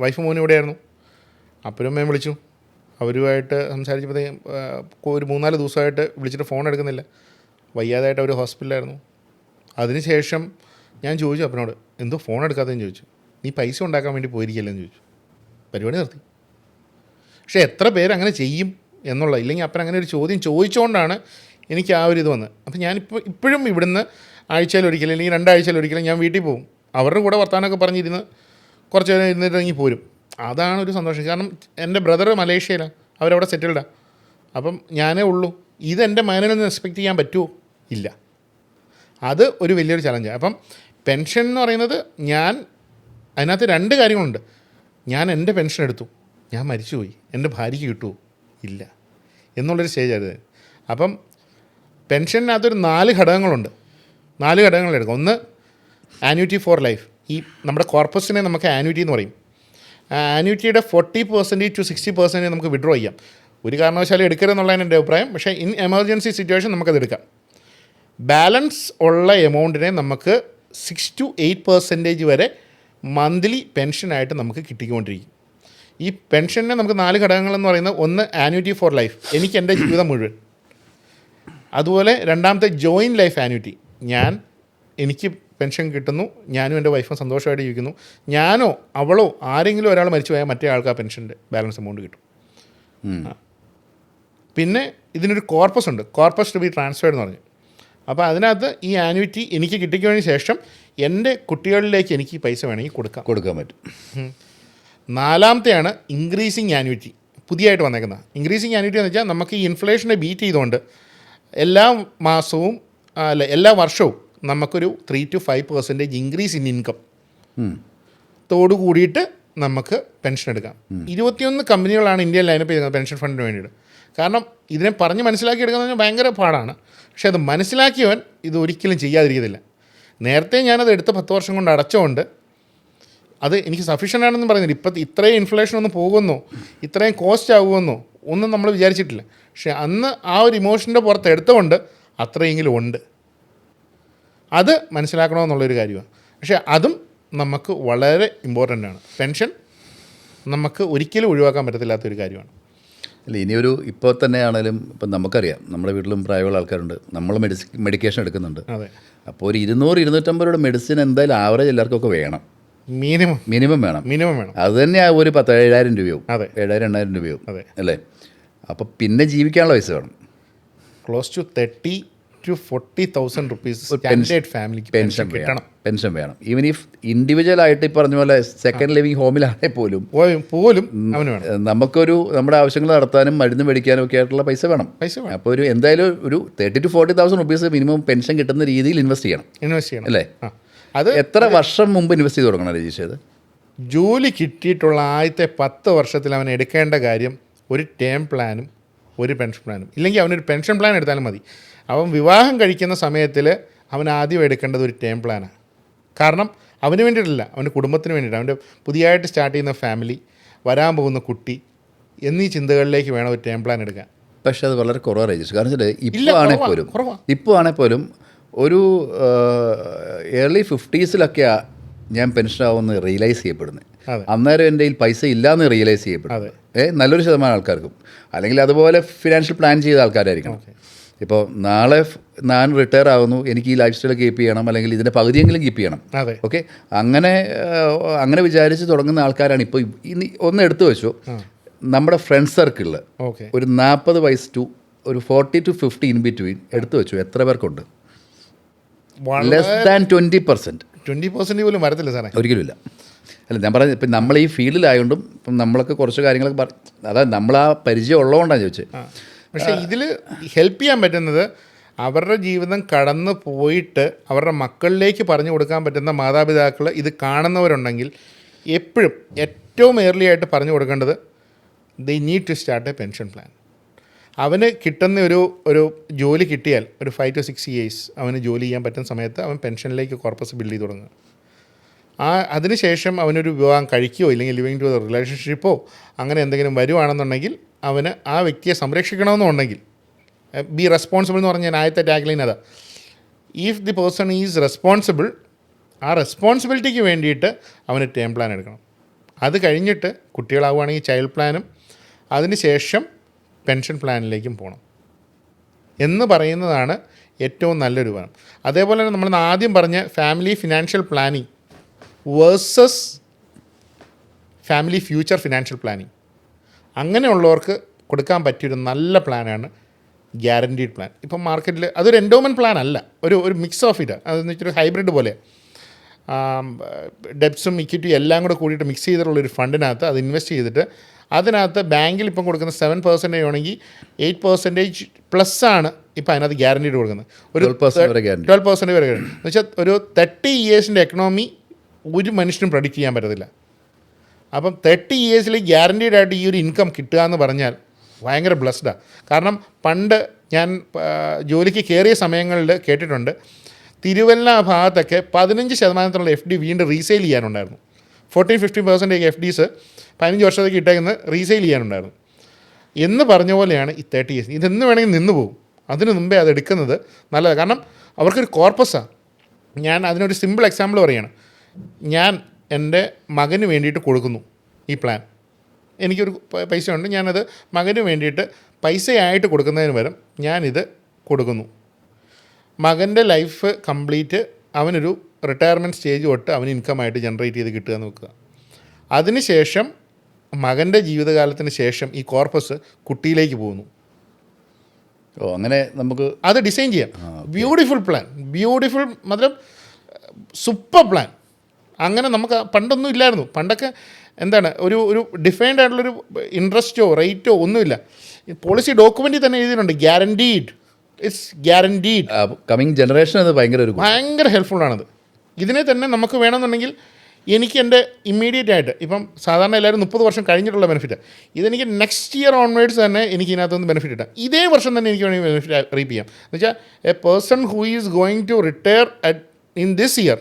വൈഫ് മോനും ഇവിടെയായിരുന്നു. അപ്പനും അമ്മയും വിളിച്ചു, അവരുമായിട്ട് സംസാരിച്ചപ്പോഴത്തേക്കും ഒരു 3-4 ദിവസമായിട്ട് വിളിച്ചിട്ട് ഫോൺ എടുക്കുന്നില്ല, വയ്യാതായിട്ട് അവർ ഹോസ്പിറ്റലായിരുന്നു. അതിനുശേഷം ഞാൻ ചോദിച്ചു അപ്പനോട്, എന്തോ ഫോൺ എടുക്കാത്തതെന്ന് ചോദിച്ചു. നീ പൈസ ഉണ്ടാക്കാൻ വേണ്ടി പോയിരിക്കില്ലെന്ന് ചോദിച്ചു. പരിപാടി നിർത്തി. പക്ഷേ എത്ര പേര് അങ്ങനെ ചെയ്യും എന്നുള്ളത്. ഇല്ലെങ്കിൽ അപ്പൻ അങ്ങനെ ഒരു ചോദ്യം ചോദിച്ചുകൊണ്ടാണ് എനിക്ക് ആ ഒരു ഇത് വന്നത്. അപ്പോൾ ഇപ്പോഴും ഇവിടുന്ന് ആഴ്ചയിലൊരിക്കലും അല്ലെങ്കിൽ 2 ആഴ്ചയിലൊരിക്കലും ഞാൻ വീട്ടിൽ പോകും. അവരുടെ കൂടെ വർത്താനമൊക്കെ പറഞ്ഞിരുന്ന് കുറച്ച് നേരം ഇരുന്നിട്ടെങ്കിൽ പോരും. അതാണ് ഒരു സന്തോഷം. കാരണം എൻ്റെ ബ്രദർ മലേഷ്യയിലാണ്, അവരവിടെ സെറ്റിൽഡാണ്. അപ്പം ഞാനേ ഉള്ളൂ. ഇതെൻ്റെ മകനിൽ നിന്ന് എക്സ്പെക്റ്റ് ചെയ്യാൻ പറ്റുമോ? ഇല്ല. അത് ഒരു വലിയൊരു ചലഞ്ചാണ്. അപ്പം പെൻഷൻ എന്ന് പറയുന്നത് അതിനകത്ത് 2 കാര്യങ്ങളുണ്ട്. ഞാൻ എൻ്റെ പെൻഷൻ എടുത്തു, ഞാൻ മരിച്ചുപോയി, എൻ്റെ ഭാര്യയ്ക്ക് കിട്ടുമോ? ഇല്ല എന്നുള്ളൊരു സ്റ്റേജായിരുന്നു. അപ്പം പെൻഷനകത്തൊരു 4 ഘടകങ്ങളുണ്ട്. 4 ഘടകങ്ങളെടുക്കും. ഒന്ന് ആന്യൂറ്റി ഫോർ ലൈഫ്. ഈ നമ്മുടെ കോർപ്പസിനെ നമുക്ക് ആന്യൂറ്റി എന്ന് പറയും. ആന്യൂറ്റിയുടെ 40% to 60% നമുക്ക് വിഡ്രോ ചെയ്യാം. ഒരു കാരണവശാലും എടുക്കരുതെന്നുള്ളതാണ് എൻ്റെ അഭിപ്രായം. പക്ഷേ ഇൻ എമർജൻസി സിറ്റുവേഷൻ നമുക്കത് എടുക്കാം. ബാലൻസ് ഉള്ള എമൗണ്ടിനെ നമുക്ക് 6 to 8% വരെ മന്ത്ലി പെൻഷനായിട്ട് നമുക്ക് കിട്ടിക്കൊണ്ടിരിക്കും. ഈ പെൻഷനെ നമുക്ക് 4 ഘടകങ്ങളെന്ന് പറയുന്നത്, ഒന്ന് ആന്യൂറ്റി ഫോർ ലൈഫ്, എനിക്ക് എൻ്റെ ജീവിതം മുഴുവൻ. അതുപോലെ രണ്ടാമത്തെ ജോയിൻറ്റ് ലൈഫ് ആന്യൂറ്റി, എനിക്ക് പെൻഷൻ കിട്ടുന്നു, ഞാനും എൻ്റെ വൈഫും സന്തോഷമായിട്ട് ജീവിക്കുന്നു. ഞാനോ അവളോ ആരെങ്കിലും ഒരാൾ മരിച്ചു പോയാൽ മറ്റേ ആൾക്ക് ആ പെൻഷൻ്റെ ബാലൻസ് എമൗണ്ട് കിട്ടും. പിന്നെ ഇതിനൊരു കോർപ്പസ് ഉണ്ട്, കോർപ്പസ് ടു ബി ട്രാൻസ്ഫേർഡ് എന്ന് പറഞ്ഞു. അപ്പോൾ അതിനകത്ത് ഈ ആന്യൂറ്റി എനിക്ക് കിട്ടിക്കഴിഞ്ഞ ശേഷം എൻ്റെ കുട്ടികളിലേക്ക് എനിക്ക് പൈസ വേണമെങ്കിൽ കൊടുക്കാൻ പറ്റും. 4മത്തെയാണ് ഇൻക്രീസിങ് ആന്യൂറ്റി, പുതിയതായിട്ട് വന്നേക്കുന്നത്. ഇൻക്രീസിങ് ആന്യൂറ്റി എന്ന് വെച്ചാൽ നമുക്ക് ഈ ഇൻഫ്ലേഷനെ ബീറ്റ് ചെയ്തുകൊണ്ട് എല്ലാ വർഷവും നമുക്കൊരു 3 to 5% ഇൻക്രീസ് ഇൻ ഇൻകം തോട് കൂടിയിട്ട് നമുക്ക് പെൻഷൻ എടുക്കാം. 21 കമ്പനികളാണ് ഇന്ത്യയിൽ ലൈനപ്പ് ചെയ്യുന്നത് പെൻഷൻ ഫണ്ടിന് വേണ്ടിയിട്ട്. കാരണം ഇതിനെ പറഞ്ഞ് മനസ്സിലാക്കി എടുക്കുന്നത് ഭയങ്കര പാടാണ്. പക്ഷേ അത് മനസ്സിലാക്കിയവൻ ഇത് ഒരിക്കലും ചെയ്യാതിരിക്കത്തില്ല. നേരത്തെ ഞാനത് എടുത്ത് 10 വർഷം കൊണ്ട് അടച്ചുകൊണ്ട് അത് എനിക്ക് സഫീഷ്യൻ്റ് ആണെന്ന് പറയുന്നില്ല. ഇപ്പം ഇത്രയും ഇൻഫ്ലേഷൻ ഒന്നും പോകുമെന്നോ ഇത്രയും കോസ്റ്റ് ആകുമെന്നോ ഒന്നും നമ്മൾ വിചാരിച്ചിട്ടില്ല. പക്ഷേ അന്ന് ആ ഒരു ഇമോഷൻ്റെ പുറത്ത് എടുത്തുകൊണ്ട് അത്രയെങ്കിലും ഉണ്ട്. അത് മനസ്സിലാക്കണമെന്നുള്ളൊരു കാര്യമാണ്. പക്ഷേ അതും നമുക്ക് വളരെ ഇമ്പോർട്ടൻ്റ് ആണ്. പെൻഷൻ നമുക്ക് ഒരിക്കലും ഒഴിവാക്കാൻ പറ്റത്തില്ലാത്തൊരു കാര്യമാണ്. അല്ല, ഇനിയൊരു ഇപ്പോൾ തന്നെ ആണെങ്കിലും ഇപ്പം നമുക്കറിയാം, നമ്മുടെ വീട്ടിലും പ്രായമുള്ള ആൾക്കാരുണ്ട്, നമ്മൾ മെഡിക്കേഷൻ എടുക്കുന്നുണ്ട്. അതെ. അപ്പോൾ ഒരു 200-250 രൂപയുടെ മെഡിസിൻ എന്തായാലും ആവറേജ് എല്ലാവർക്കൊക്കെ വേണം. മിനിമം വേണം. അത് തന്നെ ഒരു 7,000 രൂപയോ 7,000-8,000 രൂപയോ അല്ലേ? അപ്പോൾ പിന്നെ ജീവിക്കാനുള്ള പൈസ വേണം. ക്ലോസ് ടു 30,000 to 40,000 rupees ഫാമിലിക്ക് പെൻഷൻ വേണം. ഈവൻ ഇഫ് ഇൻഡിവിജ്വൽ ആയിട്ട് ഈ പറഞ്ഞ പോലെ സെക്കൻഡ് ലിവിങ് ഹോമിലാണെങ്കിൽ പോലും അവന് വേണം. നമ്മുടെ ആവശ്യങ്ങൾ നടത്താനും മരുന്ന് മേടിക്കാനും ഒക്കെ ആയിട്ടുള്ള പൈസ വേണം. അപ്പോൾ എന്തായാലും ഒരു 30,000 to 40,000 rupees മിനിമം പെൻഷൻ കിട്ടുന്ന രീതിയിൽ ഇൻവെസ്റ്റ് ചെയ്യണം അല്ലേ? അത് എത്ര വർഷം മുമ്പ് ഇൻവെസ്റ്റ് ചെയ്ത് തുടങ്ങണം രജീഷ്? അത് ജോലി കിട്ടിയിട്ടുള്ള ആദ്യത്തെ 10 വർഷത്തിൽ അവൻ എടുക്കേണ്ട കാര്യം ഒരു ടേം പ്ലാനും ഒരു പെൻഷൻ പ്ലാനും. ഇല്ലെങ്കിൽ അവനൊരു പെൻഷൻ പ്ലാൻ എടുത്താലും മതി. അവൻ വിവാഹം കഴിക്കുന്ന സമയത്തിൽ അവൻ ആദ്യം എടുക്കേണ്ടത് ഒരു ടേം പ്ലാനാണ്. കാരണം അവന് വേണ്ടിയിട്ടല്ല, അവൻ്റെ കുടുംബത്തിന് വേണ്ടിയിട്ട്, അവൻ്റെ പുതിയതായിട്ട് സ്റ്റാർട്ട് ചെയ്യുന്ന ഫാമിലി, വരാൻ പോകുന്ന കുട്ടി എന്നീ ചിന്തകളിലേക്ക് വേണം ഒരു ടേം പ്ലാൻ എടുക്കാൻ. പക്ഷേ അത് വളരെ കുറവാണ് രജിസ്റ്റർ. കാരണം വെച്ചാൽ ഇപ്പോൾ ആണെങ്കിൽ പോലും ഒരു ഏർലി 50s ഞാൻ പെൻഷനാവുമെന്ന് റിയലൈസ് ചെയ്യപ്പെടുന്നത്. അന്നേരം എൻ്റെ കയ്യിൽ പൈസ ഇല്ലയെന്ന് റിയലൈസ് ചെയ്യപ്പെടും. നല്ലൊരു ശതമാനം ആൾക്കാർക്കും. അല്ലെങ്കിൽ അതുപോലെ ഫിനാൻഷ്യൽ പ്ലാൻ ചെയ്ത ആൾക്കാരായിരിക്കണം. ഇപ്പോൾ നാളെ ഞാൻ റിട്ടയർ ആകുന്നു, എനിക്ക് ഈ ലൈഫ് സ്റ്റൈൽ കീപ്പ് ചെയ്യണം, അല്ലെങ്കിൽ ഇതിൻ്റെ പകുതിയെങ്കിലും കീപ്പ് ചെയ്യണം. ഓക്കെ, അങ്ങനെ വിചാരിച്ച് തുടങ്ങുന്ന ആൾക്കാരാണ്. ഇപ്പോൾ ഒന്ന് എടുത്തു വെച്ചു, നമ്മുടെ ഫ്രണ്ട് സർക്കിളിൽ ഒരു 40 വയസ്സ് ടു ഒരു 40 to 50 ഇൻ ബിറ്റ്വീൻ എടുത്തു വെച്ചു എത്ര പേർക്കുണ്ട്? ലെസ് ദാൻ 20% പോലും വരത്തില്ല സാറേ, ഒരിക്കലുമില്ല. അല്ല, ഞാൻ പറഞ്ഞത് ഇപ്പം നമ്മൾ ഈ ഫീൽഡിലായതുകൊണ്ടും ഇപ്പം നമ്മളൊക്കെ കുറച്ച് കാര്യങ്ങളൊക്കെ അതായത് നമ്മൾ ആ പരിചയം ഉള്ളതുകൊണ്ടാണ് ചോദിച്ചത്. പക്ഷേ ഇതിൽ ഹെൽപ്പ് ചെയ്യാൻ പറ്റുന്നത് അവരുടെ ജീവിതം കടന്നു പോയിട്ട് അവരുടെ മക്കളിലേക്ക് പറഞ്ഞു കൊടുക്കാൻ പറ്റുന്ന മാതാപിതാക്കൾ ഇത് കാണുന്നവരുണ്ടെങ്കിൽ എപ്പോഴും ഏറ്റവും ഏർലി ആയിട്ട് പറഞ്ഞു കൊടുക്കേണ്ടത് they need to start a pension plan. അവന് കിട്ടുന്ന ഒരു ജോലി കിട്ടിയാൽ ഒരു 5 to 6 years അവന് ജോലി ചെയ്യാൻ പറ്റുന്ന സമയത്ത് അവൻ പെൻഷനിലേക്ക് കോർപ്പസ് ബിൽഡ് ചെയ്ത് തുടങ്ങുക. അതിനുശേഷം അവനൊരു വിവാഹം കഴിക്കുകയോ ഇല്ലെങ്കിൽ ലിവിങ് ടു റിലേഷൻഷിപ്പോ അങ്ങനെ എന്തെങ്കിലും വരുവാണെന്നുണ്ടെങ്കിൽ അവന് ആ വ്യക്തിയെ സംരക്ഷിക്കണമെന്നുണ്ടെങ്കിൽ ബി റെസ്പോൺസിബിൾ എന്ന് പറഞ്ഞാൽ ആദ്യത്തെ ടാഗ്ലൈൻ അതാ. If the person is responsible, ആ റെസ്പോൺസിബിലിറ്റിക്ക് വേണ്ടിയിട്ട് അവന് ടേം പ്ലാൻ എടുക്കണം. അത് കഴിഞ്ഞിട്ട് കുട്ടികളാവുകയാണെങ്കിൽ ചൈൽഡ് പ്ലാനും അതിന് ശേഷം പെൻഷൻ പ്ലാനിലേക്കും പോകണം എന്ന് പറയുന്നതാണ് ഏറ്റവും നല്ലൊരു പ്ലാൻ. അതേപോലെ തന്നെ നമ്മൾ ആദ്യം പറഞ്ഞ family financial planning versus family future financial planning, അങ്ങനെയുള്ളവർക്ക് കൊടുക്കാൻ പറ്റിയൊരു നല്ല പ്ലാനാണ് ഗ്യാരൻറ്റീഡ് പ്ലാൻ. ഇപ്പം മാർക്കറ്റിൽ അതൊരു എൻഡോമെൻറ്റ് പ്ലാൻ അല്ല, ഒരു മിക്സ് ഓഫ് ഇറ്റ്. അതെന്ന് വെച്ചൊരു ഹൈബ്രിഡ് പോലെ ഡെപ്സും ഇക്വിറ്റിയും എല്ലാം കൂടെ കൂടിയിട്ട് മിക്സ് ചെയ്തിട്ടുള്ളൊരു ഫണ്ടിനകത്ത് അത് ഇൻവെസ്റ്റ് ചെയ്തിട്ട് അതിനകത്ത് ബാങ്കിൽ ഇപ്പം കൊടുക്കുന്ന 7% ആണെങ്കിൽ 8% പ്ലസ്സാണ് ഇപ്പം അതിനകത്ത് ഗ്യാരൻറ്റീഡ് കൊടുക്കുന്നത്. ഒരു 12% വരെ എന്ന് വെച്ചാൽ ഒരു 30 ഇയേഴ്സിൻ്റെ എക്കണോമി ഒരു മനുഷ്യനും പ്രഡിക്റ്റ് ചെയ്യാൻ പറ്റത്തില്ല. അപ്പം 30 ഇയേഴ്സിൽ ഗ്യാരൻറ്റീഡ് ആയിട്ട് ഈ ഒരു ഇൻകം കിട്ടുക എന്ന് പറഞ്ഞാൽ ഭയങ്കര ബ്ലെസ്ഡാണ്. കാരണം പണ്ട് ഞാൻ ജോലിക്ക് കയറിയ സമയങ്ങളിൽ കേട്ടിട്ടുണ്ട്, തിരുവല്ല ഭാഗത്തൊക്കെ 15% FD വീണ്ടും റീസെയിൽ ചെയ്യാനുണ്ടായിരുന്നു. 14-15% FDs 15 വർഷത്തേക്ക് ഇട്ടേക്കുന്നത് റീസെയിൽ ചെയ്യാനുണ്ടായിരുന്നു എന്ന് പറഞ്ഞ പോലെയാണ് ഈ 30 ഇയേഴ്സ്. ഇതെന്ന് വേണമെങ്കിൽ നിന്ന് പോകും, അതിന് മുമ്പേ അത് എടുക്കുന്നത് നല്ലതാണ്. കാരണം അവർക്കൊരു കോർപ്പസാണ്. ഞാൻ അതിനൊരു സിമ്പിൾ എക്സാമ്പിൾ പറയുകയാണ്. ഞാൻ എൻ്റെ മകന് വേണ്ടിയിട്ട് കൊടുക്കുന്നു ഈ പ്ലാൻ. എനിക്കൊരു പൈസ ഉണ്ട്, ഞാനത് മകന് വേണ്ടിയിട്ട് പൈസയായിട്ട് കൊടുക്കുന്നതിന് പകരം ഞാനിത് കൊടുക്കുന്നു. മകൻ്റെ ലൈഫ് കംപ്ലീറ്റ് അവനൊരു റിട്ടയർമെൻറ്റ് സ്റ്റേജ് തൊട്ട് അവന് ഇൻകമായിട്ട് ജനറേറ്റ് ചെയ്ത് കിട്ടുക എന്ന് വെക്കുക. അതിനുശേഷം മകൻ്റെ ജീവിതകാലത്തിന് ശേഷം ഈ കോർപ്പസ് കുട്ടിയിലേക്ക് പോകുന്നു. അങ്ങനെ നമുക്ക് അത് ഡിസൈൻ ചെയ്യാം. ബ്യൂട്ടിഫുൾ പ്ലാൻ, ബ്യൂട്ടിഫുൾ മതലബ് സൂപ്പർ പ്ലാൻ. അങ്ങനെ നമുക്ക് പണ്ടൊന്നും ഇല്ലായിരുന്നു. പണ്ടൊക്കെ എന്താണ് ഒരു ഡിഫൈൻഡ് ആയിട്ടുള്ളൊരു ഇൻട്രസ്റ്റോ റേറ്റോ ഒന്നുമില്ല. പോളിസി ഡോക്യുമെൻറ്റിൽ തന്നെ എഴുതിയിട്ടുണ്ട് guaranteed. It's guaranteed. Coming generation അത് ഭയങ്കര ഹെൽപ്ഫുള്ളാണത്. ഇതിനെ തന്നെ നമുക്ക് വേണമെന്നുണ്ടെങ്കിൽ എനിക്ക് എൻ്റെ ഇമ്മീഡിയറ്റ് ആയിട്ട് ഇപ്പം സാധാരണ എല്ലാവരും 30 വർഷം കഴിഞ്ഞിട്ടുള്ള ബെനിഫിറ്റ്, ഇതെനിക്ക് നെക്സ്റ്റ് ഇയർ ഓൺവേഡ്സ് തന്നെ എനിക്ക് ഇതിനകത്തുനിന്ന് ബെനിഫിറ്റ് കിട്ടാം. ഇതേ വർഷം തന്നെ എനിക്ക് വേണമെങ്കിൽ ബെനിഫിറ്റ് റീപ്പ് ചെയ്യാം. എന്ന് വെച്ചാൽ a person who is going to retire in this year,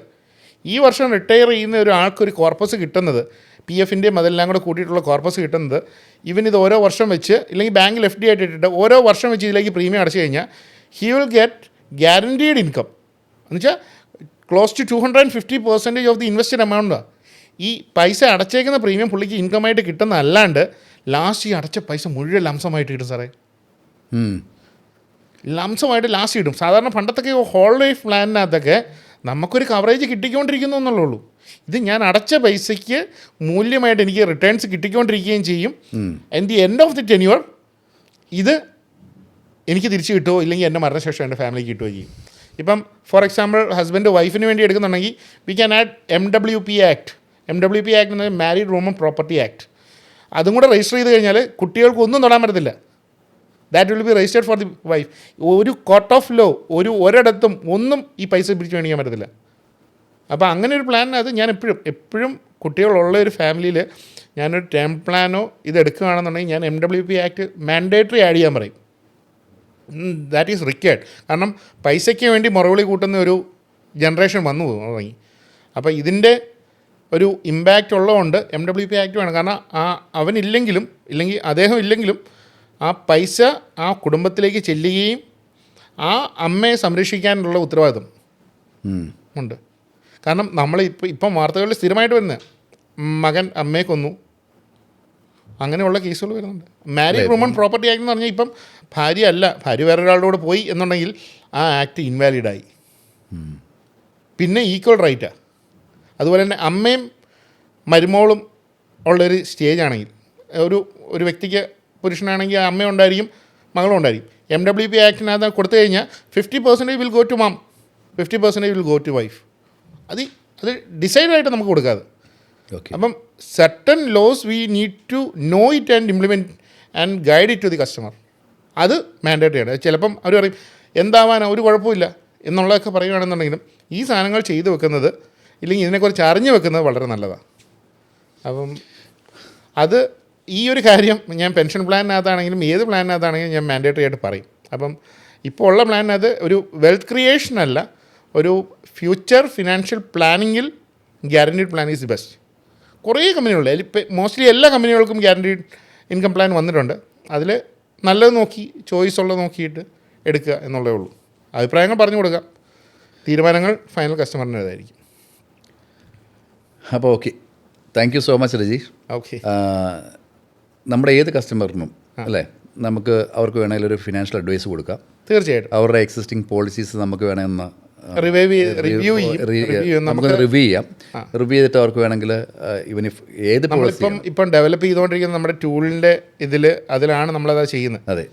ഈ വർഷം റിട്ടയർ ചെയ്യുന്ന ഒരാൾക്കൊരു കോർപ്പസ് കിട്ടുന്നത്, PFൻ്റെയും അതെല്ലാം കൂടെ കൂട്ടിയിട്ടുള്ള കോർപ്പസ് കിട്ടുന്നത്, ഇവനിത് ഓരോ വർഷം വെച്ച് ഇല്ലെങ്കിൽ ബാങ്കിൽ FD ആയിട്ട് ഇട്ടിട്ട് ഓരോ വർഷം വെച്ച് ഇതിലേക്ക് പ്രീമിയം അടച്ചു കഴിഞ്ഞാൽ he will get guaranteed income. എന്ന് വെച്ചാൽ close to 250% of the invested എമൗണ്ടാണ്. ഈ പൈസ അടച്ചേക്കുന്ന പ്രീമിയം പുള്ളിക്ക് ഇൻകമായിട്ട് കിട്ടുന്ന അല്ലാണ്ട് ലാസ്റ്റ് ഈ അടച്ച പൈസ മുഴുവൻ ലംസമായിട്ട് കിട്ടും സാറേ. ലംസമായിട്ട് ലാസ്റ്റ് കിട്ടും. സാധാരണ പണ്ടത്തൊക്കെ ഹോൾ ലൈഫ് പ്ലാനിനകത്തൊക്കെ നമുക്കൊരു കവറേജ് കിട്ടിക്കൊണ്ടിരിക്കുന്നു എന്നുള്ളൂ. ഇത് ഞാൻ അടച്ച പൈസയ്ക്ക് മൂല്യമായിട്ട് എനിക്ക് റിട്ടേൺസ് കിട്ടിക്കൊണ്ടിരിക്കുകയും ചെയ്യും. And the end of the tenure ഇത് എനിക്ക് തിരിച്ച് കിട്ടുമോ ഇല്ലെങ്കിൽ എൻ്റെ മരണശേഷം എൻ്റെ ഫാമിലിക്ക് കിട്ടുകയോ ചെയ്യും. ഇപ്പം ഫോർ എക്സാമ്പിൾ ഹസ്ബൻഡ് വൈഫിന് വേണ്ടി എടുക്കുന്നുണ്ടെങ്കിൽ we can add MWP act. MWP act എന്ന് പറഞ്ഞാൽ മാരീഡ് വുമൺ പ്രോപ്പർട്ടി ആക്ട്. അതും കൂടെ രജിസ്റ്റർ ചെയ്ത് കഴിഞ്ഞാൽ കുട്ടികൾക്ക് ഒന്നും തൊടാൻ പറ്റത്തില്ല. That will be registered for the wife. ഒരു കോർട്ട് ഓഫ് ലോ ഒരിടത്തും ഒന്നും ഈ പൈസ പിടിച്ച് മേടിക്കാൻ പറ്റത്തില്ല. അപ്പോൾ അങ്ങനെ ഒരു പ്ലാനിനകത്ത് ഞാൻ എപ്പോഴും കുട്ടികളുള്ള ഒരു ഫാമിലിയിൽ ഞാനൊരു ടേം പ്ലാനോ ഇത് എടുക്കുകയാണെന്നുണ്ടെങ്കിൽ ഞാൻ MWP ആക്ട് മാൻഡേറ്ററി ആഡ് ചെയ്യാൻ പറയും. That is required. കാരണം പൈസയ്ക്ക് വേണ്ടി മുറവിളി കൂട്ടുന്ന ഒരു ജനറേഷൻ വന്നു തുടങ്ങി. അപ്പോൾ ഇതിൻ്റെ ഒരു ഇമ്പാക്റ്റ് ഉള്ളതുകൊണ്ട് MWP ആക്ട് വേണം. കാരണം അവനില്ലെങ്കിലും ഇല്ലെങ്കിൽ അദ്ദേഹം ഇല്ലെങ്കിലും ആ പൈസ ആ കുടുംബത്തിലേക്ക് ചെല്ലുകയും ആ അമ്മയെ സംരക്ഷിക്കാനുള്ള ഉത്തരവാദിത്വം ഉണ്ട്. കാരണം നമ്മൾ ഇപ്പം വാർത്തകളിൽ സ്ഥിരമായിട്ട് വരുന്നത് മകൻ അമ്മയെ കൊന്നു, അങ്ങനെയുള്ള കേസുകൾ വരുന്നുണ്ട്. മാരീഡ് വുമൺ പ്രോപ്പർട്ടി ആക്ട് എന്ന് പറഞ്ഞാൽ ഇപ്പം ഭാര്യ വേറൊരാളുടെ കൂടെ പോയി എന്നുണ്ടെങ്കിൽ ആ ആക്ട് ഇൻവാലിഡായി. പിന്നെ ഈക്വൽ റൈറ്റാണ്. അതുപോലെ തന്നെ അമ്മയും മരുമോളും ഉള്ളൊരു സ്റ്റേജാണെങ്കിൽ ഒരു വ്യക്തിക്ക് പുരുഷനാണെങ്കിൽ ആ അമ്മയുണ്ടായിരിക്കും മകളും ഉണ്ടായിരിക്കും. MWP ആക്ടിനകത്ത് കൊടുത്തു കഴിഞ്ഞാൽ 50% will go to mom, 50% will go to wife. അത് ഡിസൈഡായിട്ട് നമുക്ക് കൊടുക്കാതെ. അപ്പം certain laws we need to know it and implement and guide it to the customer. അത് മാൻഡേറ്ററി ആണ്. ചിലപ്പം അവർ പറയും എന്താവാനാ ഒരു കുഴപ്പമില്ല എന്നുള്ളതൊക്കെ പറയുകയാണെന്നുണ്ടെങ്കിലും ഈ സാധനങ്ങൾ ചെയ്തു വെക്കുന്നത് ഇല്ലെങ്കിൽ ഇതിനെക്കുറിച്ച് അറിഞ്ഞു വെക്കുന്നത് വളരെ നല്ലതാണ്. അപ്പം അത് ഈ ഒരു കാര്യം ഞാൻ പെൻഷൻ പ്ലാനിനകത്താണെങ്കിലും ഏത് പ്ലാനിനകത്താണെങ്കിലും ഞാൻ മാൻഡേറ്ററി ആയിട്ട് പറയും. അപ്പം ഇപ്പോൾ ഉള്ള പ്ലാനിനകത്ത് ഒരു വെൽത്ത് ക്രിയേഷൻ അല്ല, ഒരു ഫ്യൂച്ചർ ഫിനാൻഷ്യൽ പ്ലാനിങ്ങിൽ guaranteed plan is the best. കുറേ കമ്പനികളുണ്ട്, ഇപ്പം മോസ്റ്റ്ലി എല്ലാ കമ്പനികൾക്കും ഗ്യാരൻറ്റീഡ് ഇൻകം പ്ലാൻ വന്നിട്ടുണ്ട്. അതിൽ നല്ലത് നോക്കി ചോയ്സ് ഉള്ളത് നോക്കിയിട്ട് എടുക്കുക എന്നുള്ളതേ ഉള്ളൂ. അഭിപ്രായങ്ങൾ പറഞ്ഞു കൊടുക്കുക, തീരുമാനങ്ങൾ ഫൈനൽ കസ്റ്റമറിൻ്റേതായിരിക്കും. അപ്പോൾ okay, thank you so much Raji. Okay, നമ്മുടെ ഏത് കസ്റ്റമറിനും അല്ലേ നമുക്ക് അവർക്ക് വേണമെങ്കിൽ ഒരു ഫിനാൻഷ്യൽ അഡ്വൈസ് കൊടുക്കാം. തീർച്ചയായിട്ടും അവരുടെ എക്സിസ്റ്റിംഗ് പോളിസീസ് നമുക്ക് വേണമെന്ന് റിവ്യൂ നമുക്കൊന്ന് റിവ്യൂ ചെയ്യാം. റിവ്യൂ ചെയ്തിട്ട് അവർക്ക് വേണമെങ്കിൽ ഇവൻ ഏത് പോളിസി ഇപ്പം ഡെവലപ്പ് ചെയ്തുകൊണ്ടിരിക്കുന്ന നമ്മുടെ ടൂളിൻ്റെ അതിലാണ് നമ്മളത് ചെയ്യുന്നത്. അതെ,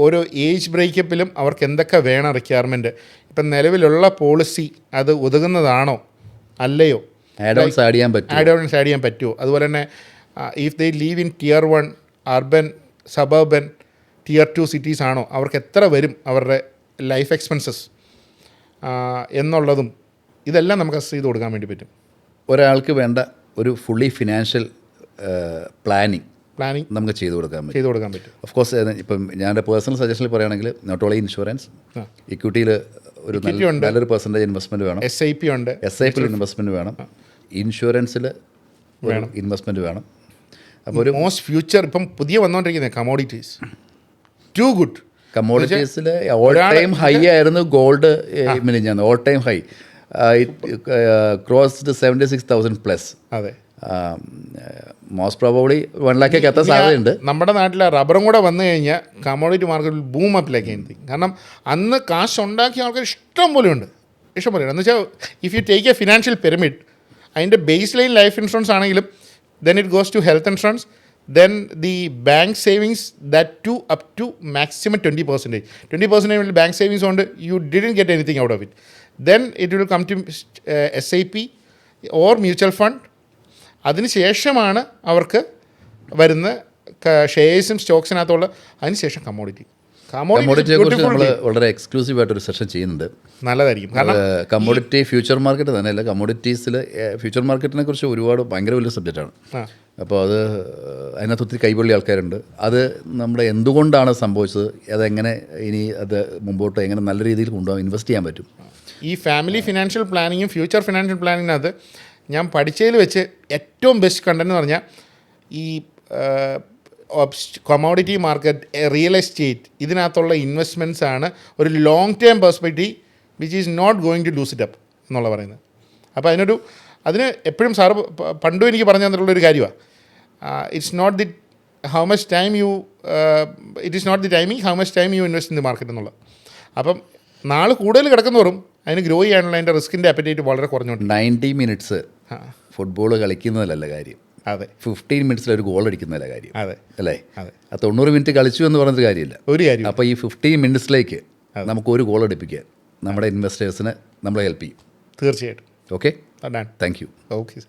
ഓരോ ഏജ് ബ്രേക്കപ്പിലും അവർക്ക് എന്തൊക്കെ വേണം റിക്വയർമെൻറ്റ്, ഇപ്പം നിലവിലുള്ള പോളിസി അത് ഒതുങ്ങുന്നതാണോ അല്ലയോ, ആഡ് ഓൺസ് ആഡ് ചെയ്യാൻ പറ്റുമോ, അതുപോലെ തന്നെ if they leave in Tier 1 urban suburban Tier 2 cities ആണോ, അവർക്ക് എത്ര വരും അവരുടെ ലൈഫ് എക്സ്പെൻസസ് എന്നുള്ളതും ഇതെല്ലാം നമുക്ക് അസസ് ചെയ്ത് കൊടുക്കാൻ വേണ്ടി പറ്റും. ഒരാൾക്ക് വേണ്ട ഒരു ഫുള്ളി ഫിനാൻഷ്യൽ പ്ലാനിങ് നമുക്ക് ചെയ്തു കൊടുക്കാൻ പറ്റും. ഓഫ് കോഴ്സ് ഇപ്പം ഞാൻ പേഴ്സണൽ സജഷനിൽ പറയുകയാണെങ്കിൽ നോട്ട് ഓൺലി ഇൻഷുറൻസ്, ഇക്വിറ്റിയിൽ ഒരു നല്ലൊരു പെർസെൻറ്റേജ് ഇൻവെസ്റ്റ്മെൻറ്റ് വേണം, SIP ഉണ്ട്, SIP ഇൻവെസ്റ്റ്മെൻറ്റ് വേണം, ഇൻഷുറൻസിൽ ഇൻവെസ്റ്റ്മെൻറ്റ് വേണം. അപ്പോൾ ഒരു മോസ്റ്റ് ഫ്യൂച്ചർ ഇപ്പം പുതിയ വന്നുകൊണ്ടിരിക്കുന്നത് കമോഡിറ്റീസ് ടു ഗുഡ്. കമോഡിറ്റീസിൽ ഓൾ ടൈം ഹൈ ആയിരുന്നു ഗോൾഡ് മിനിഞ്ഞാന്ന്, all time high crossed 76,000 plus. അതെ, മോസ്റ്റ് പ്രോബബ്ലി 1 lakh എത്താൻ സാധ്യതയുണ്ട്. നമ്മുടെ നാട്ടിലെ റബ്ബറും കൂടെ വന്നു കഴിഞ്ഞാൽ കമോഡിറ്റി മാർക്കറ്റിൽ ബൂം അപ്പിലേക്ക് എന്ത്, കാരണം അന്ന് കാശ് ഉണ്ടാക്കിയ ആൾക്കാർ ഇഷ്ടം പോലെ ഉണ്ട്. എന്ന് വെച്ചാൽ if you take A financial pyramid, അതിൻ്റെ ബേസ് ലൈൻ ലൈഫ് ഇൻഷുറൻസ് ആണെങ്കിലും then it goes to health insurance, then the bank savings, that too up to maximum 20%. 20% bank savings on you didn't get anything out of it. Then it will come to SIP or mutual fund. അതിന് ശേഷമാണ് അവർക്ക് വരുന്ന ഷെയർസും സ്റ്റോക്സിനകത്തുള്ള, അതിന് ശേഷം കമ്മോഡിറ്റിയെ കുറിച്ച് നമ്മൾ വളരെ exclusive ആയിട്ടൊരു സെഷൻ ചെയ്യുന്നുണ്ട്. നല്ലതായിരിക്കും. കാരണം കമ്മോഡിറ്റി ഫ്യൂച്ചർ മാർക്കറ്റ് തന്നെയല്ല, കമ്മോഡിറ്റീസിൽ ഫ്യൂച്ചർ മാർക്കറ്റിനെ കുറിച്ച് ഒരുപാട് ഭയങ്കര വലിയ സബ്ജക്റ്റാണ്. അപ്പോൾ അതിനകത്ത് ഒത്തിരി കൈപൊള്ളി ആൾക്കാരുണ്ട്. അത് നമ്മുടെ എന്തുകൊണ്ടാണ് സംഭവിച്ചത്, അതെങ്ങനെ ഇനി അത് മുമ്പോട്ട് എങ്ങനെ നല്ല രീതിയിൽ കൊണ്ടുപോകാൻ ഇൻവെസ്റ്റ് ചെയ്യാൻ പറ്റും. ഈ ഫാമിലി ഫിനാൻഷ്യൽ പ്ലാനിങ്ങും ഫ്യൂച്ചർ ഫിനാൻഷ്യൽ പ്ലാനിങ്ങിനകത്ത് ഞാൻ പഠിച്ചതിൽ വെച്ച് ഏറ്റവും ബെസ്റ്റ് കണ്ടന്റ് എന്ന് പറഞ്ഞാൽ ഈ കമോഡിറ്റി മാർക്കറ്റ്, റിയൽ എസ്റ്റേറ്റ്, ഇതിനകത്തുള്ള ഇൻവെസ്റ്റ്മെൻറ്റ്സ് ആണ് ഒരു long term perspective which is not going to lose it up എന്നുള്ള പറയുന്നത്. അപ്പോൾ അതിന് എപ്പോഴും സാറ് പണ്ടും എനിക്ക് പറഞ്ഞു തന്നിട്ടുള്ളൊരു കാര്യമാണ്, it's not the how much time you it is not the timing, how much time you invest in the market എന്നുള്ളത്. അപ്പം നാൾ കൂടുതൽ കിടക്കുന്നവരും അതിന് ഗ്രോ ചെയ്യാനുള്ള അതിൻ്റെ റിസ്കിൻ്റെ അപ്പറ്റേറ്റ് വളരെ കുറഞ്ഞുകൊണ്ട് 90 minutes ഫുട്ബോൾ കളിക്കുന്നതിലല്ല കാര്യം, അതെ 15 minutes ഒരു ഗോൾ അടിക്കുന്നതല്ല കാര്യം. അതെ അല്ലേ? അതെ, 90 minutes കളിച്ചു എന്ന് പറഞ്ഞൊരു കാര്യമില്ല, ഒരു കാര്യം. അപ്പോൾ ഈ 15 minutes നമുക്ക് ഒരു ഗോൾ അടിപ്പിക്കാൻ നമ്മുടെ ഇൻവെസ്റ്റേഴ്സിനെ നമ്മളെ ഹെൽപ്പ് ചെയ്യും തീർച്ചയായിട്ടും. Okay, thank U. ഓക്കെ.